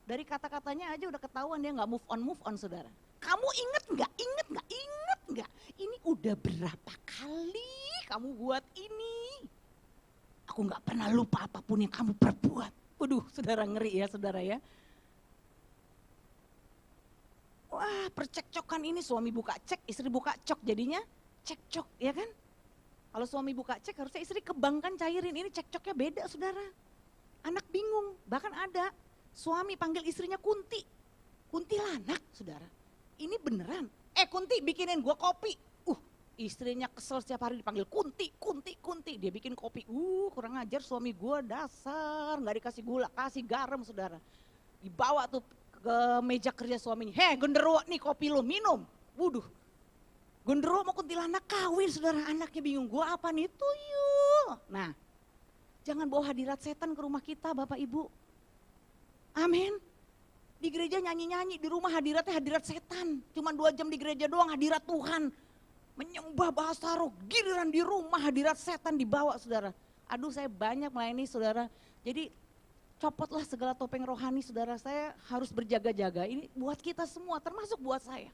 Dari kata-katanya aja udah ketahuan dia gak move on saudara. Kamu inget gak? Ini udah berapa kali kamu buat ini. Aku gak pernah lupa apapun yang kamu perbuat. Waduh saudara, ngeri ya saudara ya. Wah percekcokan ini suami buka cek, istri buka cok, jadinya cekcok ya kan. Kalau suami buka cek harusnya istri ke bank kan cairin, ini cekcoknya beda saudara. Anak bingung, bahkan ada suami panggil istrinya Kunti. Kuntilanak saudara, ini beneran. Kunti bikinin gua kopi. Istrinya kesel setiap hari dipanggil Kunti. Dia bikin kopi. Kurang ajar suami gua, dasar nggak dikasih gula, kasih garam saudara. Dibawa tuh ke meja kerja suaminya. Genderuwo nih kopi lu minum. Wuduh. Genderuwo mau kuntilanak kawin saudara, anaknya bingung. Gua apa nih tuyul. Nah Jangan bawa hadirat setan ke rumah kita Bapak Ibu. Amin. Di gereja nyanyi-nyanyi, di rumah hadiratnya hadirat setan. Cuma 2 jam di gereja doang hadirat Tuhan. Menyembah bahasa roh, giliran di rumah hadirat setan dibawa saudara. Aduh saya banyak melayani saudara. Jadi copotlah segala topeng rohani saudara, saya harus berjaga-jaga. Ini buat kita semua, termasuk buat saya.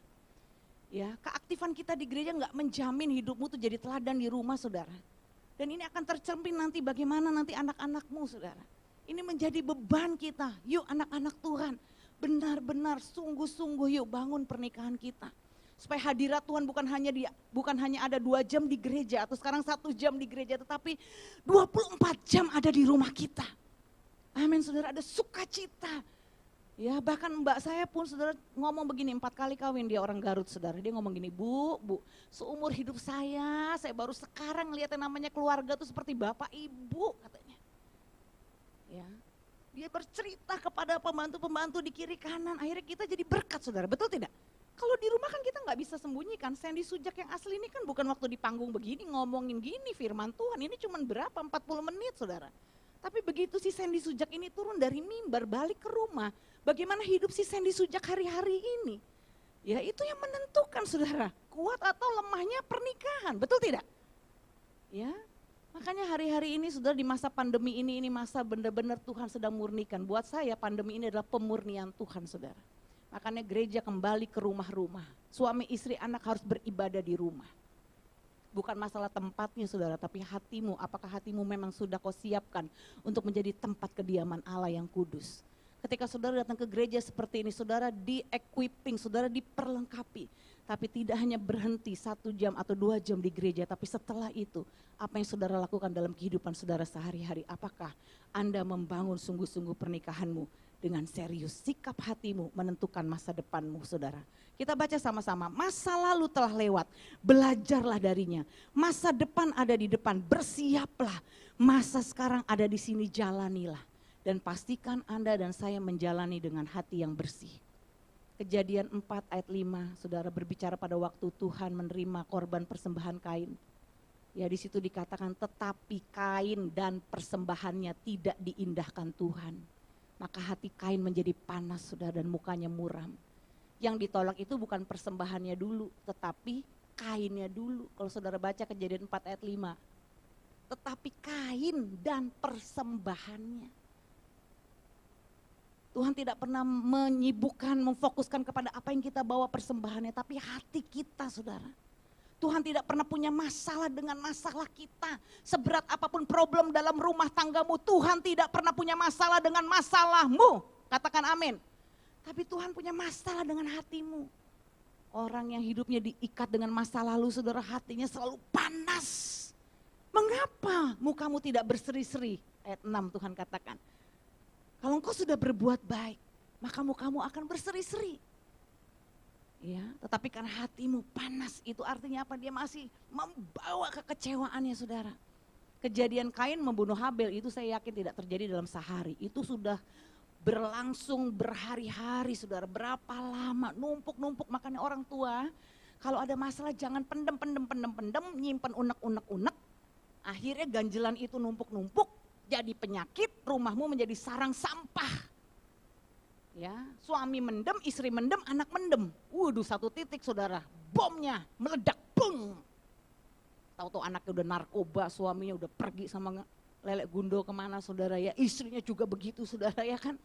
Ya, keaktifan kita di gereja nggak menjamin hidupmu tuh jadi teladan di rumah saudara. Dan ini akan tercermin nanti bagaimana nanti anak-anakmu saudara. Ini menjadi beban kita. Yuk anak-anak Tuhan, benar-benar sungguh-sungguh yuk bangun pernikahan kita. Supaya hadirat Tuhan bukan hanya ada 2 jam di gereja atau sekarang 1 jam di gereja, tetapi 24 jam ada di rumah kita. Amin saudara, ada sukacita. Ya bahkan mbak saya pun saudara ngomong begini, 4 kali kawin dia orang Garut saudara. Dia ngomong gini, bu seumur hidup saya baru sekarang ngeliat yang namanya keluarga tuh seperti bapak ibu katanya. Ya, dia bercerita kepada pembantu-pembantu di kiri kanan, akhirnya kita jadi berkat saudara, betul tidak? Kalau di rumah kan kita nggak bisa sembunyikan. Sandy Sujak yang asli ini kan bukan waktu di panggung begini ngomongin gini firman Tuhan, ini cuma berapa 40 menit saudara. Tapi begitu si Sandy Sujak ini turun dari mimbar balik ke rumah, bagaimana hidup si Sandy Sujak hari-hari ini? Ya itu yang menentukan saudara, kuat atau lemahnya pernikahan, betul tidak? Ya, makanya hari-hari ini saudara di masa pandemi ini masa benar-benar Tuhan sedang murnikan. Buat saya pandemi ini adalah pemurnian Tuhan saudara. Makanya gereja kembali ke rumah-rumah, suami istri anak harus beribadah di rumah. Bukan masalah tempatnya saudara, tapi hatimu, apakah hatimu memang sudah kau siapkan untuk menjadi tempat kediaman Allah yang kudus. Ketika saudara datang ke gereja seperti ini, saudara di-equipping, saudara diperlengkapi. Tapi tidak hanya berhenti 1 jam atau 2 jam di gereja, tapi setelah itu, apa yang saudara lakukan dalam kehidupan saudara sehari-hari? Apakah Anda membangun sungguh-sungguh pernikahanmu dengan serius? Sikap hatimu menentukan masa depanmu saudara. Kita baca sama-sama, masa lalu telah lewat, belajarlah darinya. Masa depan ada di depan, bersiaplah. Masa sekarang ada di sini, jalanilah. Dan pastikan Anda dan saya menjalani dengan hati yang bersih. Kejadian 4 ayat 5, saudara berbicara pada waktu Tuhan menerima korban persembahan Kain. Ya di situ dikatakan, tetapi Kain dan persembahannya tidak diindahkan Tuhan. Maka hati Kain menjadi panas saudara dan mukanya muram. Yang ditolak itu bukan persembahannya dulu, tetapi Kainnya dulu. Kalau saudara baca Kejadian 4 ayat 5. Tetapi Kain dan persembahannya. Tuhan tidak pernah menyibukkan, memfokuskan kepada apa yang kita bawa persembahannya, tapi hati kita saudara. Tuhan tidak pernah punya masalah dengan masalah kita. Seberat apapun problem dalam rumah tanggamu, Tuhan tidak pernah punya masalah dengan masalahmu. Katakan amin. Tapi Tuhan punya masalah dengan hatimu. Orang yang hidupnya diikat dengan masa lalu, saudara, hatinya selalu panas. Mengapa mukamu tidak berseri-seri? Ayat 6 Tuhan katakan. Kalau engkau sudah berbuat baik, maka mukamu akan berseri-seri. Ya, tetapi karena hatimu panas, itu artinya apa? Dia masih membawa kekecewaannya saudara. Kejadian Kain membunuh Habel itu saya yakin tidak terjadi dalam sehari. Itu sudah berlangsung berhari-hari saudara, berapa lama, numpuk-numpuk. Makanya orang tua kalau ada masalah jangan pendem, nyimpen unek-unek. Akhirnya ganjelan itu numpuk-numpuk, jadi penyakit, rumahmu menjadi sarang sampah. Ya, suami mendem, istri mendem, anak mendem. Waduh, 1 titik saudara, bomnya meledak, bung. Tahu-tahu anaknya udah narkoba, suaminya udah pergi sama lelek gundo kemana saudara ya, istrinya juga begitu saudara ya kan.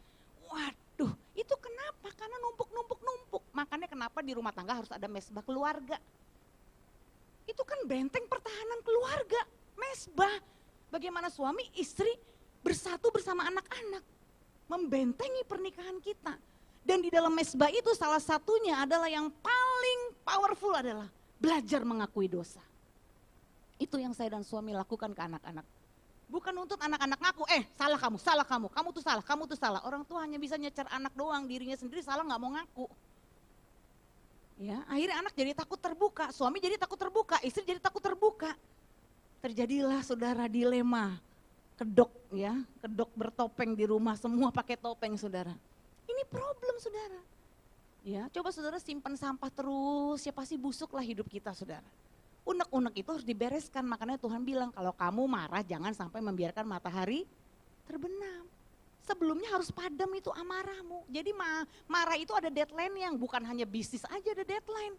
Waduh, itu kenapa? Karena numpuk. Makanya kenapa di rumah tangga harus ada mesbah keluarga. Itu kan benteng pertahanan keluarga, mesbah. Bagaimana suami istri bersatu bersama anak-anak, membentengi pernikahan kita. Dan di dalam mesbah itu salah satunya adalah yang paling powerful adalah belajar mengakui dosa. Itu yang saya dan suami lakukan ke anak-anak. Bukan untuk anak-anak ngaku, salah kamu, kamu tuh salah. Orang tua hanya bisa nyecer anak doang, dirinya sendiri salah nggak mau ngaku. Ya, akhirnya anak jadi takut terbuka, suami jadi takut terbuka, istri jadi takut terbuka. Terjadilah saudara dilema, kedok bertopeng di rumah, semua pakai topeng saudara. Ini problem saudara. Ya, coba saudara simpan sampah terus, ya pasti busuklah hidup kita saudara. Unek-unek itu harus dibereskan, makanya Tuhan bilang kalau kamu marah jangan sampai membiarkan matahari terbenam. Sebelumnya harus padam itu amarahmu. Jadi marah itu ada deadline yang bukan hanya bisnis aja ada deadline.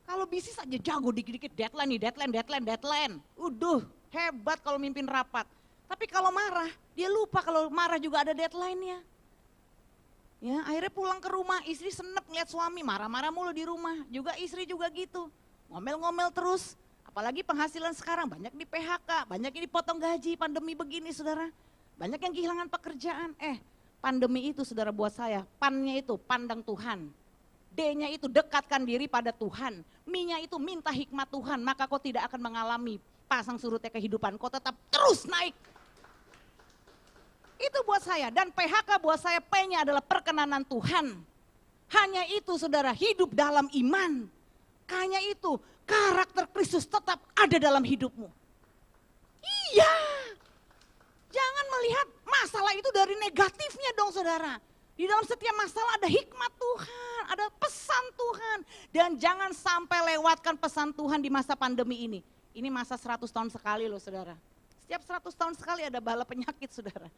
Kalau bisnis aja jago dikit-dikit deadline nih, deadline. Uduh, hebat kalau mimpin rapat. Tapi kalau marah, dia lupa kalau marah juga ada deadline-nya. Ya, akhirnya pulang ke rumah, istri senep ngeliat suami marah-marah mulu di rumah. Juga istri juga gitu, ngomel-ngomel terus. Apalagi penghasilan sekarang banyak di PHK, banyak yang dipotong gaji, pandemi begini saudara. Banyak yang kehilangan pekerjaan. Pandemi itu saudara buat saya, pannya itu pandang Tuhan. D-nya itu dekatkan diri pada Tuhan. Mi-nya itu minta hikmat Tuhan, maka kau tidak akan mengalami pasang surutnya kehidupan. Kau tetap terus naik. Itu buat saya, dan PHK buat saya P-nya adalah perkenanan Tuhan. Hanya itu saudara, hidup dalam iman. Hanya itu, karakter Kristus tetap ada dalam hidupmu. Iya, jangan melihat masalah itu dari negatifnya dong saudara. Di dalam setiap masalah ada hikmat Tuhan, ada pesan Tuhan. Dan jangan sampai lewatkan pesan Tuhan di masa pandemi ini. Ini masa 100 tahun sekali loh saudara. Setiap 100 tahun sekali ada bala penyakit saudara.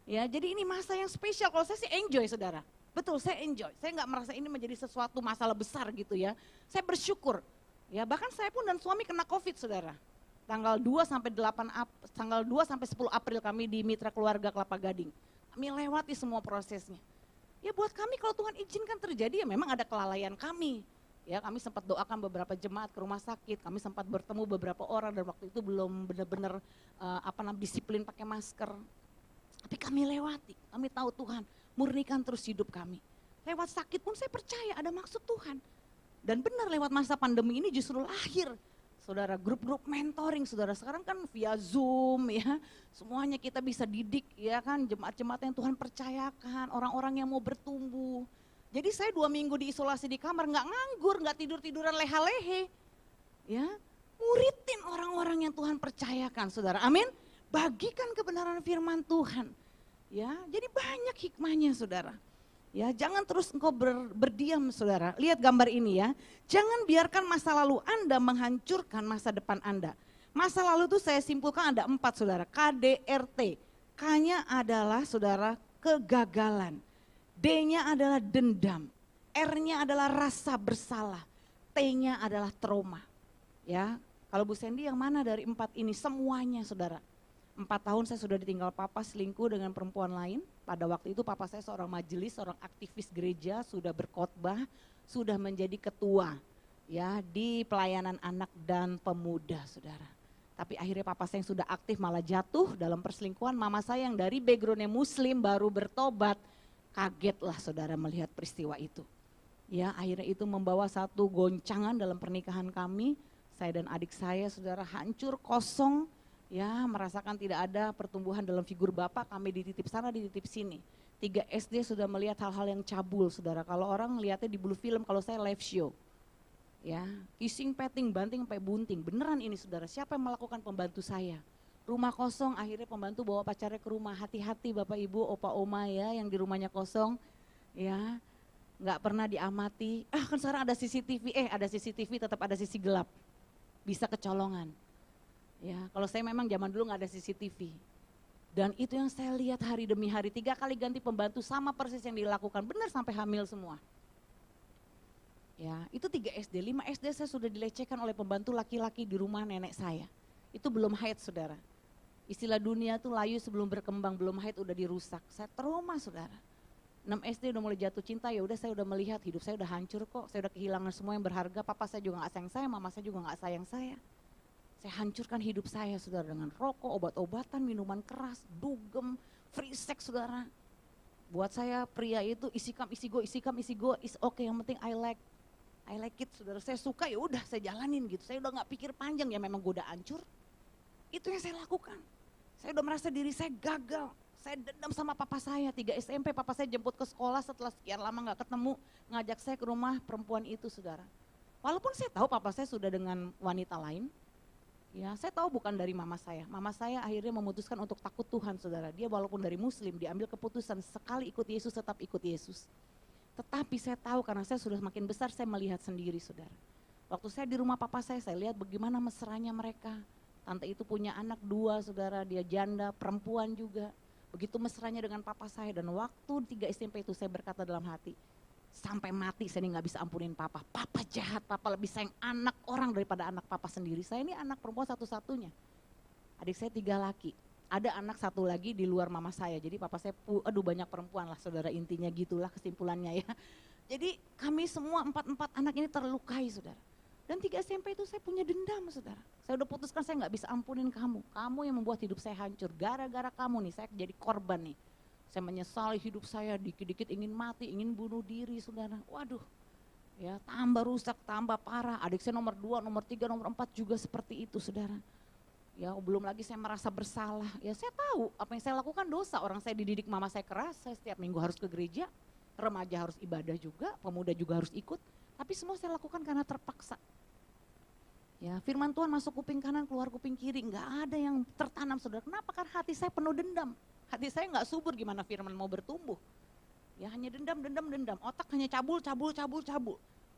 Ya, jadi ini masa yang spesial. Kalau saya sih enjoy saudara. Betul, saya enjoy. Saya nggak merasa ini menjadi sesuatu masalah besar gitu ya. Saya bersyukur. Ya, bahkan saya pun dan suami kena COVID saudara. Tanggal 2 sampai 10 April kami di Mitra Keluarga Kelapa Gading. Kami lewati semua prosesnya. Ya buat kami kalau Tuhan izinkan terjadi ya memang ada kelalaian kami. Ya kami sempat doakan beberapa jemaat ke rumah sakit, kami sempat bertemu beberapa orang dan waktu itu belum benar-benar disiplin pakai masker. Tapi kami lewati, kami tahu Tuhan murnikan terus hidup kami. Lewat sakit pun saya percaya ada maksud Tuhan. Dan benar lewat masa pandemi ini justru lahir. Saudara, grup-grup mentoring, saudara sekarang kan via Zoom ya, semuanya kita bisa didik ya kan, jemaat-jemaat yang Tuhan percayakan, orang-orang yang mau bertumbuh. Jadi saya 2 minggu diisolasi di kamar, nggak nganggur, nggak tidur-tiduran leha-lehe. Ya, muridin orang-orang yang Tuhan percayakan saudara, amin. Bagikan kebenaran firman Tuhan. Ya, jadi banyak hikmahnya saudara. Ya, jangan terus engkau berdiam saudara. Lihat gambar ini ya. Jangan biarkan masa lalu Anda menghancurkan masa depan Anda. Masa lalu itu saya simpulkan ada 4 saudara. KDRT. K-nya adalah saudara kegagalan. D-nya adalah dendam. R-nya adalah rasa bersalah. T-nya adalah trauma. Ya, kalau Bu Sandy yang mana dari 4 ini? Semuanya saudara. 4 tahun saya sudah ditinggal papa selingkuh dengan perempuan lain. Pada waktu itu papa saya seorang majelis, seorang aktivis gereja, sudah berkhotbah, sudah menjadi ketua ya di pelayanan anak dan pemuda saudara. Tapi akhirnya papa saya yang sudah aktif malah jatuh dalam perselingkuhan. Mama saya yang dari backgroundnya muslim baru bertobat, kagetlah saudara melihat peristiwa itu. Ya akhirnya itu membawa satu goncangan dalam pernikahan kami. Saya dan adik saya saudara hancur, kosong. Ya merasakan tidak ada pertumbuhan dalam figur Bapak, kami dititip sana dititip sini. 3 SD sudah melihat hal-hal yang cabul saudara, kalau orang lihatnya di Blue Film, kalau saya live show. Ya, kissing, petting, banting sampai bunting, beneran ini saudara, siapa yang melakukan pembantu saya? Rumah kosong, akhirnya pembantu bawa pacarnya ke rumah, hati-hati Bapak Ibu, Opa Oma ya yang di rumahnya kosong. Ya, nggak pernah diamati, kan sekarang ada CCTV, ada CCTV tetap ada sisi gelap, bisa kecolongan. Ya, kalau saya memang zaman dulu nggak ada CCTV. Dan itu yang saya lihat hari demi hari, 3 kali ganti pembantu sama persis yang dilakukan, benar sampai hamil semua. Ya, itu 3 SD, 5 SD saya sudah dilecehkan oleh pembantu laki-laki di rumah nenek saya. Itu belum haid saudara. Istilah dunia tuh layu sebelum berkembang, belum haid udah dirusak. Saya trauma saudara. 6 SD udah mulai jatuh cinta, ya udah saya udah melihat hidup saya udah hancur kok, saya udah kehilangan semua yang berharga, papa saya juga nggak sayang saya, mama saya juga nggak sayang saya. Saya hancurkan hidup saya saudara dengan rokok, obat-obatan, minuman keras, dugem, free sex saudara. Buat saya pria itu isi kam, isi go, is okay, yang penting I like it saudara. Saya suka ya udah saya jalanin gitu, saya udah gak pikir panjang ya memang gue udah hancur. Itu yang saya lakukan. Saya udah merasa diri saya gagal, saya dendam sama papa saya, 3 SMP papa saya jemput ke sekolah setelah sekian lama gak ketemu, ngajak saya ke rumah perempuan itu saudara. Walaupun saya tahu papa saya sudah dengan wanita lain, ya, saya tahu bukan dari mama saya. Mama saya akhirnya memutuskan untuk takut Tuhan, saudara. Dia walaupun dari muslim, diambil keputusan sekali ikut Yesus, tetap ikut Yesus. Tetapi saya tahu karena saya sudah semakin besar, saya melihat sendiri, saudara. Waktu saya di rumah papa saya lihat bagaimana mesranya mereka. Tante itu punya anak 2 saudara, dia janda, perempuan juga. Begitu mesranya dengan papa saya, dan waktu 3 SMP itu saya berkata dalam hati, sampai mati saya ini gak bisa ampunin papa. Papa jahat, papa lebih sayang anak orang daripada anak papa sendiri. Saya ini anak perempuan satu-satunya. Adik saya 3 laki. Ada anak 1 lagi di luar mama saya. Jadi papa saya, banyak perempuan lah saudara, intinya gitulah kesimpulannya ya. Jadi kami semua 4 anak ini terlukai saudara. Dan 3 SMP itu saya punya dendam saudara. Saya udah putuskan saya gak bisa ampunin kamu. Kamu yang membuat hidup saya hancur. Gara-gara kamu nih saya jadi korban nih. Saya menyesali hidup saya, dikit-dikit ingin mati, ingin bunuh diri saudara. Waduh, ya tambah rusak, tambah parah. Adik saya nomor 2, nomor 3, nomor 4 juga seperti itu saudara. Ya belum lagi saya merasa bersalah. Ya saya tahu apa yang saya lakukan dosa. Orang saya dididik mama saya keras, saya setiap minggu harus ke gereja. Remaja harus ibadah juga, pemuda juga harus ikut. Tapi semua saya lakukan karena terpaksa. Ya, firman Tuhan masuk kuping kanan, keluar kuping kiri, nggak ada yang tertanam saudara. Kenapa? Karena hati saya penuh dendam. Hati saya nggak subur, gimana firman mau bertumbuh. Ya hanya dendam, otak hanya cabul.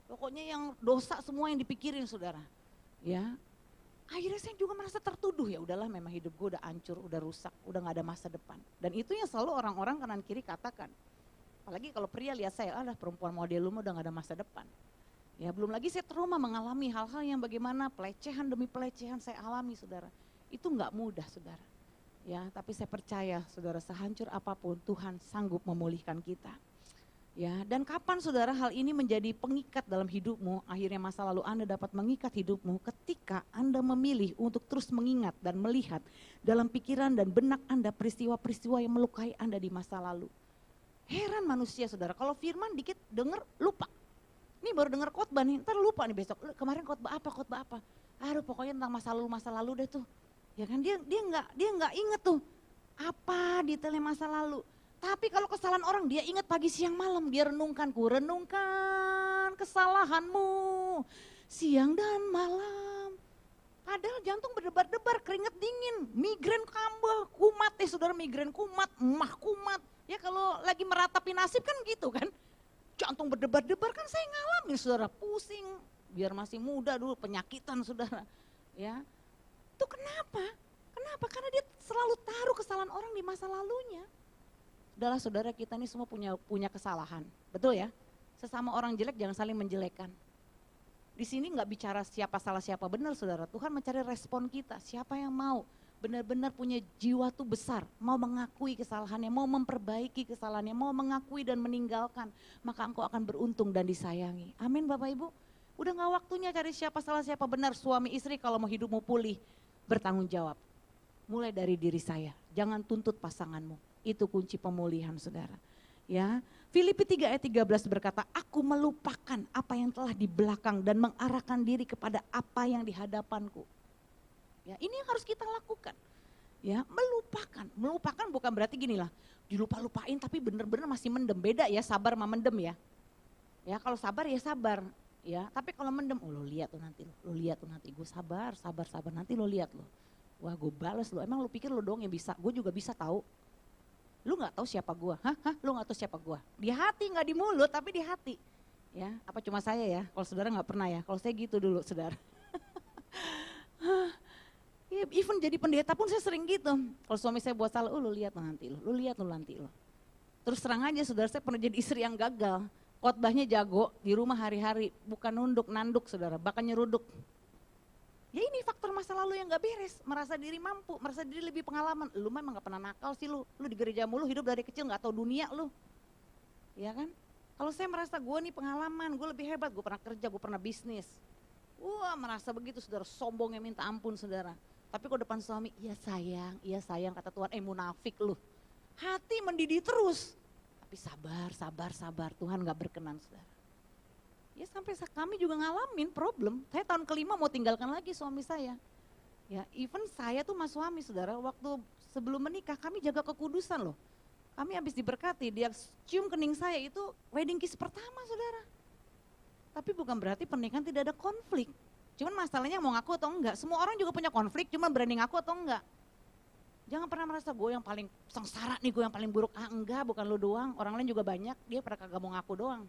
Pokoknya yang dosa semua yang dipikirin saudara. Ya, akhirnya saya juga merasa tertuduh, ya udahlah memang hidup gue udah hancur, udah rusak, udah nggak ada masa depan. Dan itu yang selalu orang-orang kanan kiri katakan. Apalagi kalau pria lihat saya, perempuan model lu udah gak ada masa depan. Ya belum lagi saya trauma mengalami hal-hal yang bagaimana pelecehan demi pelecehan saya alami saudara. Itu gak mudah saudara. Ya tapi saya percaya saudara, sehancur apapun Tuhan sanggup memulihkan kita. Ya dan kapan saudara hal ini menjadi pengikat dalam hidupmu, akhirnya masa lalu Anda dapat mengikat hidupmu ketika Anda memilih untuk terus mengingat dan melihat dalam pikiran dan benak Anda peristiwa-peristiwa yang melukai Anda di masa lalu. Heran manusia saudara, kalau firman dikit denger lupa. Ini baru denger khotbah nih, ntar lupa nih besok. Kemarin khotbah apa. Aduh pokoknya tentang masa lalu deh tuh. Ya kan dia nggak inget tuh apa detailnya masa lalu. Tapi kalau kesalahan orang dia ingat pagi siang malam, dia renungkan kesalahanmu siang dan malam. Padahal jantung berdebar-debar, keringet dingin, migrain kambuh, kumat saudara, migrain kumat, emah kumat. Ya kalau lagi meratapi nasib kan gitu kan, jantung berdebar-debar kan saya ngalamin saudara, pusing, biar masih muda dulu, penyakitan saudara. Ya, itu kenapa? Karena dia selalu taruh kesalahan orang di masa lalunya. Udahlah saudara, kita ini semua punya kesalahan, betul ya? Sesama orang jelek jangan saling menjelekkan. Di sini nggak bicara siapa salah siapa benar saudara, Tuhan mencari respon kita, siapa yang mau benar-benar punya jiwa tuh besar, mau mengakui kesalahannya, mau memperbaiki kesalahannya, mau mengakui dan meninggalkan, maka engkau akan beruntung dan disayangi. Amin Bapak Ibu. Udah gak waktunya cari siapa salah siapa benar, suami istri kalau mau hidupmu pulih, bertanggung jawab. Mulai dari diri saya, jangan tuntut pasanganmu, itu kunci pemulihan saudara. Ya, Filipi 3 ayat 13 berkata, aku melupakan apa yang telah di belakang dan mengarahkan diri kepada apa yang di hadapanku. Ya, ini yang harus kita lakukan. Ya, melupakan bukan berarti gini lah, dilupa-lupain tapi bener-bener masih mendem. Beda ya sabar sama mendem ya. Ya, kalau sabar ya sabar. Ya, tapi kalau mendem, lo lihat tuh nanti, gue sabar, nanti lo lihat lo. Wah, gue balas lo. Emang lo pikir lo doang yang bisa? Gue juga bisa tahu. Lu nggak tahu siapa gue? Lu nggak tahu siapa gue? Di hati, nggak di mulut, tapi di hati. Ya, apa cuma saya ya? Kalau saudara nggak pernah ya? Kalau saya gitu dulu, saudara. Even jadi pendeta pun saya sering gitu. Kalau suami saya buat salah, lu lihat nanti lo. Terus terang aja saudara, saya pernah jadi istri yang gagal. Khotbahnya jago, di rumah hari-hari, bukan nanduk saudara, bahkan nyeruduk. Ya ini faktor masa lalu yang gak beres, merasa diri mampu, merasa diri lebih pengalaman. Lu memang gak pernah nakal sih lu di gereja mulu, hidup dari kecil gak tahu dunia lu. Ya kan? Kalau saya merasa gue nih pengalaman, gue lebih hebat, gue pernah kerja, gue pernah bisnis. Wah merasa begitu saudara, sombongnya minta ampun saudara. Tapi kalau depan suami, iya sayang kata Tuhan, munafik lu. Hati mendidih terus. Tapi sabar, Tuhan gak berkenan saudara. Ya sampai kami juga ngalamin problem. Saya tahun kelima mau tinggalkan lagi suami saya. Ya even saya tuh mas suami saudara, waktu sebelum menikah kami jaga kekudusan loh. Kami habis diberkati, dia cium kening saya itu wedding kiss pertama saudara. Tapi bukan berarti pernikahan tidak ada konflik. Cuman masalahnya mau ngaku atau enggak. Semua orang juga punya konflik, cuman berani ngaku atau enggak. Jangan pernah merasa gue yang paling sengsara nih, gue yang paling buruk. Enggak, bukan lo doang, orang lain juga banyak, dia pada kagak mau ngaku doang.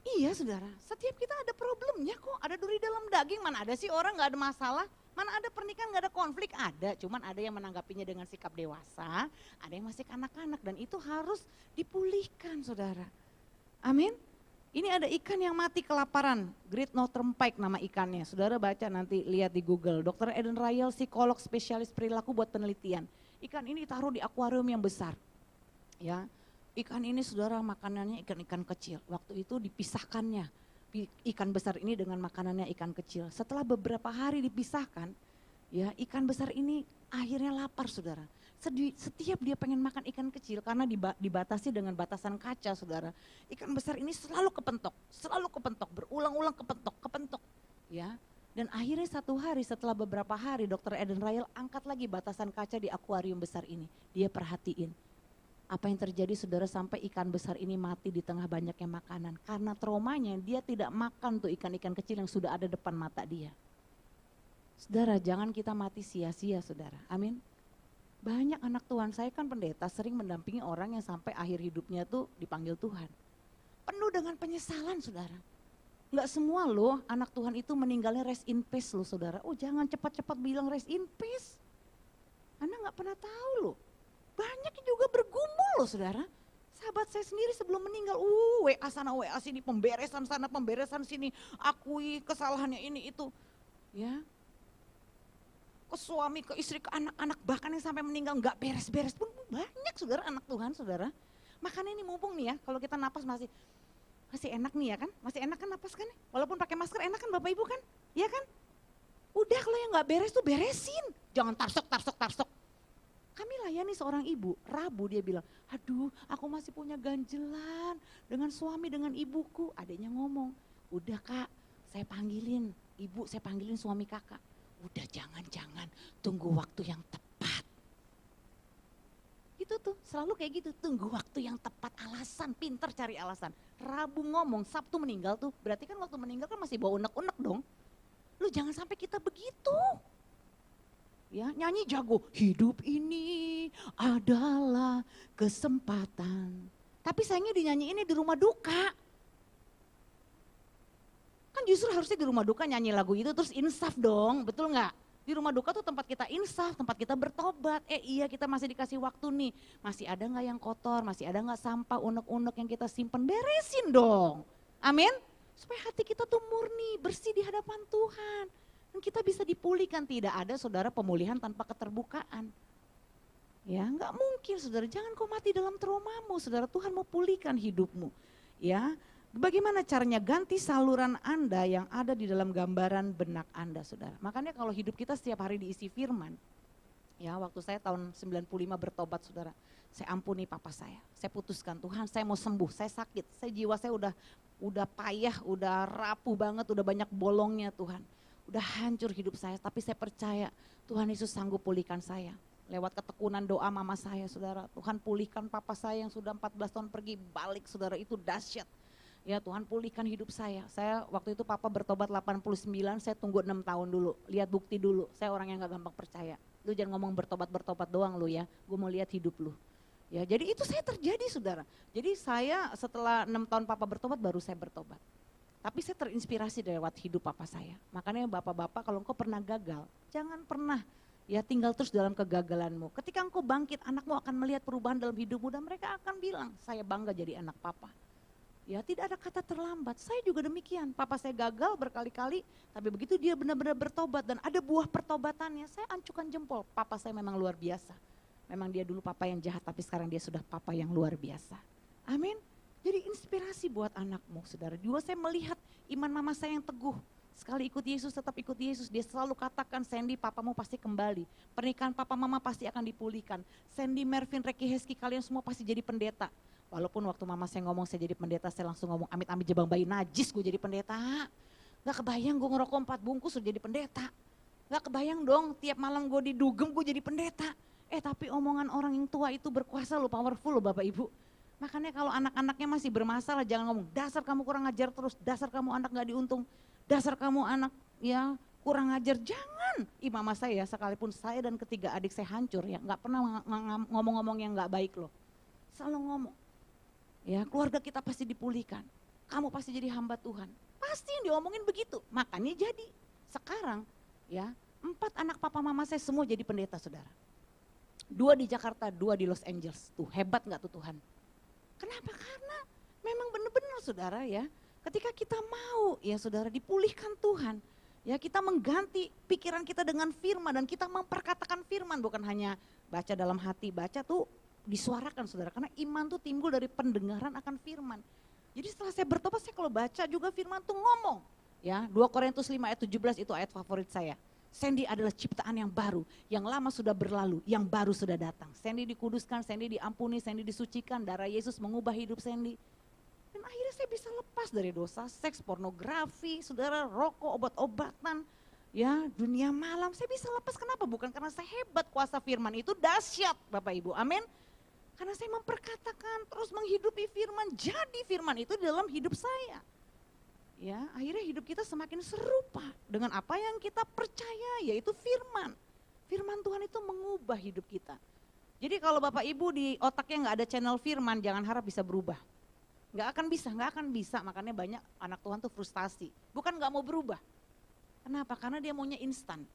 Iya saudara, setiap kita ada problemnya kok, ada duri dalam daging, mana ada sih orang gak ada masalah, mana ada pernikahan gak ada konflik, ada, cuman ada yang menanggapinya dengan sikap dewasa, ada yang masih kanak-kanak dan itu harus dipulihkan saudara. Amin. Ini ada ikan yang mati kelaparan, Great Northern Pike nama ikannya, saudara baca nanti lihat di Google, Dr. Eden Rayel, psikolog spesialis perilaku buat penelitian. Ikan ini ditaruh di akuarium yang besar, ya. Ikan ini saudara makanannya ikan-ikan kecil. Waktu itu dipisahkannya ikan besar ini dengan makanannya ikan kecil. Setelah beberapa hari dipisahkan, ya ikan besar ini akhirnya lapar saudara. Setiap dia pengen makan ikan kecil karena dibatasi dengan batasan kaca saudara. Ikan besar ini selalu kepentok, berulang-ulang kepentok. Ya. Dan akhirnya satu hari setelah beberapa hari Dr. Eden Rayel angkat lagi batasan kaca di akuarium besar ini. Dia perhatiin. Apa yang terjadi saudara sampai ikan besar ini mati di tengah banyaknya makanan. Karena traumanya dia tidak makan tuh ikan-ikan kecil yang sudah ada depan mata dia. Saudara jangan kita mati sia-sia saudara, amin. Banyak anak Tuhan, saya kan pendeta sering mendampingi orang yang sampai akhir hidupnya tuh dipanggil Tuhan. Penuh dengan penyesalan saudara. Enggak semua loh anak Tuhan itu meninggalnya rest in peace loh saudara. Oh jangan cepat-cepat bilang rest in peace. Anda gak pernah tahu loh. Banyak juga bergumul loh saudara. Sahabat saya sendiri sebelum meninggal, WA sana WA sini, pemberesan sana pemberesan sini, akui kesalahannya ini itu. Ya, ke suami, ke istri, ke anak-anak, bahkan yang sampai meninggal nggak beres-beres pun banyak saudara anak Tuhan saudara. Makanya ini mumpung nih ya, kalau kita napas masih enak nih ya kan, masih enak kan napas kan, walaupun pakai masker enak kan Bapak Ibu kan, ya kan? Udah kalau yang nggak beres tuh beresin, jangan tarsok. Kami layani seorang ibu, Rabu dia bilang, aduh aku masih punya ganjelan dengan suami, dengan ibuku. Adiknya ngomong, udah kak saya panggilin ibu, saya panggilin suami kakak. Udah jangan, tunggu waktu yang tepat. Itu tuh selalu kayak gitu, tunggu waktu yang tepat, alasan, pinter cari alasan. Rabu ngomong, Sabtu meninggal tuh, berarti kan waktu meninggal kan masih bau unek-unek dong. Lu jangan sampai kita begitu. Ya, nyanyi jago, hidup ini adalah kesempatan. Tapi sayangnya dinyanyi ini di rumah duka. Kan justru harusnya di rumah duka nyanyi lagu itu terus insaf dong, betul nggak? Di rumah duka tuh tempat kita insaf, tempat kita bertobat. Iya kita masih dikasih waktu nih, masih ada nggak yang kotor, masih ada nggak sampah, unek-unek yang kita simpen, beresin dong. Amin. Supaya hati kita tuh murni, bersih di hadapan Tuhan. Kita bisa dipulihkan, tidak ada saudara pemulihan tanpa keterbukaan. Ya nggak mungkin saudara, jangan kau mati dalam traumamu saudara, Tuhan mau pulihkan hidupmu. Ya, bagaimana caranya? Ganti saluran Anda yang ada di dalam gambaran benak Anda saudara. Makanya kalau hidup kita setiap hari diisi firman. Ya waktu saya tahun 95 bertobat saudara, saya ampuni papa saya putuskan Tuhan saya mau sembuh, saya sakit, jiwa saya udah payah, udah rapuh banget, udah banyak bolongnya Tuhan. Udah hancur hidup saya, tapi saya percaya Tuhan Yesus sanggup pulihkan saya. Lewat ketekunan doa mama saya saudara, Tuhan pulihkan papa saya yang sudah 14 tahun pergi balik saudara, itu dahsyat. Ya Tuhan pulihkan hidup saya. Saya waktu itu papa bertobat 89, saya tunggu 6 tahun dulu, lihat bukti dulu. Saya orang yang gak gampang percaya. Lu jangan ngomong bertobat doang lu ya, gue mau lihat hidup lu. Ya jadi itu saya terjadi saudara. Jadi saya setelah 6 tahun papa bertobat baru saya bertobat. Tapi saya terinspirasi dari lewat hidup papa saya. Makanya bapak-bapak kalau engkau pernah gagal, jangan pernah ya tinggal terus dalam kegagalanmu. Ketika engkau bangkit, anakmu akan melihat perubahan dalam hidupmu dan mereka akan bilang, saya bangga jadi anak papa. Ya tidak ada kata terlambat, saya juga demikian. Papa saya gagal berkali-kali, tapi begitu dia benar-benar bertobat dan ada buah pertobatannya, saya ancukan jempol. Papa saya memang luar biasa. Memang dia dulu papa yang jahat, tapi sekarang dia sudah papa yang luar biasa. Amin. Jadi inspirasi buat anakmu saudara. Juga saya melihat iman mama saya yang teguh. Sekali ikut Yesus tetap ikut Yesus. Dia selalu katakan, Sandy papamu pasti kembali. Pernikahan papa mama pasti akan dipulihkan. Sandy, Mervin, Reki, Heski kalian semua pasti jadi pendeta. Walaupun waktu mama saya ngomong saya jadi pendeta, saya langsung ngomong amit-amit jebang bayi najis gue jadi pendeta. Gak kebayang gue ngerokok 4 bungkus udah jadi pendeta. Gak kebayang dong tiap malam gue didugem gue jadi pendeta. Tapi omongan orang yang tua itu berkuasa loh, powerful loh Bapak Ibu. Makanya kalau anak-anaknya masih bermasalah jangan ngomong dasar kamu kurang ajar terus, dasar kamu anak gak diuntung, dasar kamu anak ya kurang ajar. Jangan. Mama saya sekalipun saya dan ketiga adik saya hancur ya, gak pernah ngomong-ngomong yang gak baik loh. Selalu ngomong. Ya keluarga kita pasti dipulihkan. kamu pasti jadi hamba Tuhan. Pasti yang diomongin begitu, makanya jadi. Sekarang ya 4 anak papa mama saya semua jadi pendeta saudara. 2 di Jakarta, 2 di Los Angeles. Tuh hebat gak tuh Tuhan? Kenapa? Karena memang benar-benar saudara ya, ketika kita mau ya saudara dipulihkan Tuhan, ya kita mengganti pikiran kita dengan firman dan kita memperkatakan firman, bukan hanya baca dalam hati, baca tuh disuarakan saudara, karena iman tuh timbul dari pendengaran akan firman. Jadi setelah saya bertobat, saya kalau baca juga firman tuh ngomong. Ya, 2 Korintus 5 ayat 17 itu ayat favorit saya. Sandy adalah ciptaan yang baru, yang lama sudah berlalu, yang baru sudah datang. Sandy dikuduskan, Sandy diampuni, Sandy disucikan, darah Yesus mengubah hidup Sandy. Dan akhirnya saya bisa lepas dari dosa, seks, pornografi, saudara, rokok, obat-obatan, ya dunia malam. Saya bisa lepas, kenapa? Bukan karena saya hebat, kuasa firman itu dahsyat Bapak Ibu, amin. Karena saya memperkatakan, terus menghidupi firman, jadi firman itu dalam hidup saya. Ya, akhirnya hidup kita semakin serupa dengan apa yang kita percaya, yaitu firman. Firman Tuhan itu mengubah hidup kita. Jadi kalau Bapak Ibu di otaknya nggak ada channel firman, jangan harap bisa berubah. Nggak akan bisa, makanya banyak anak Tuhan tuh frustasi. Bukan nggak mau berubah. Kenapa? Karena dia maunya instan.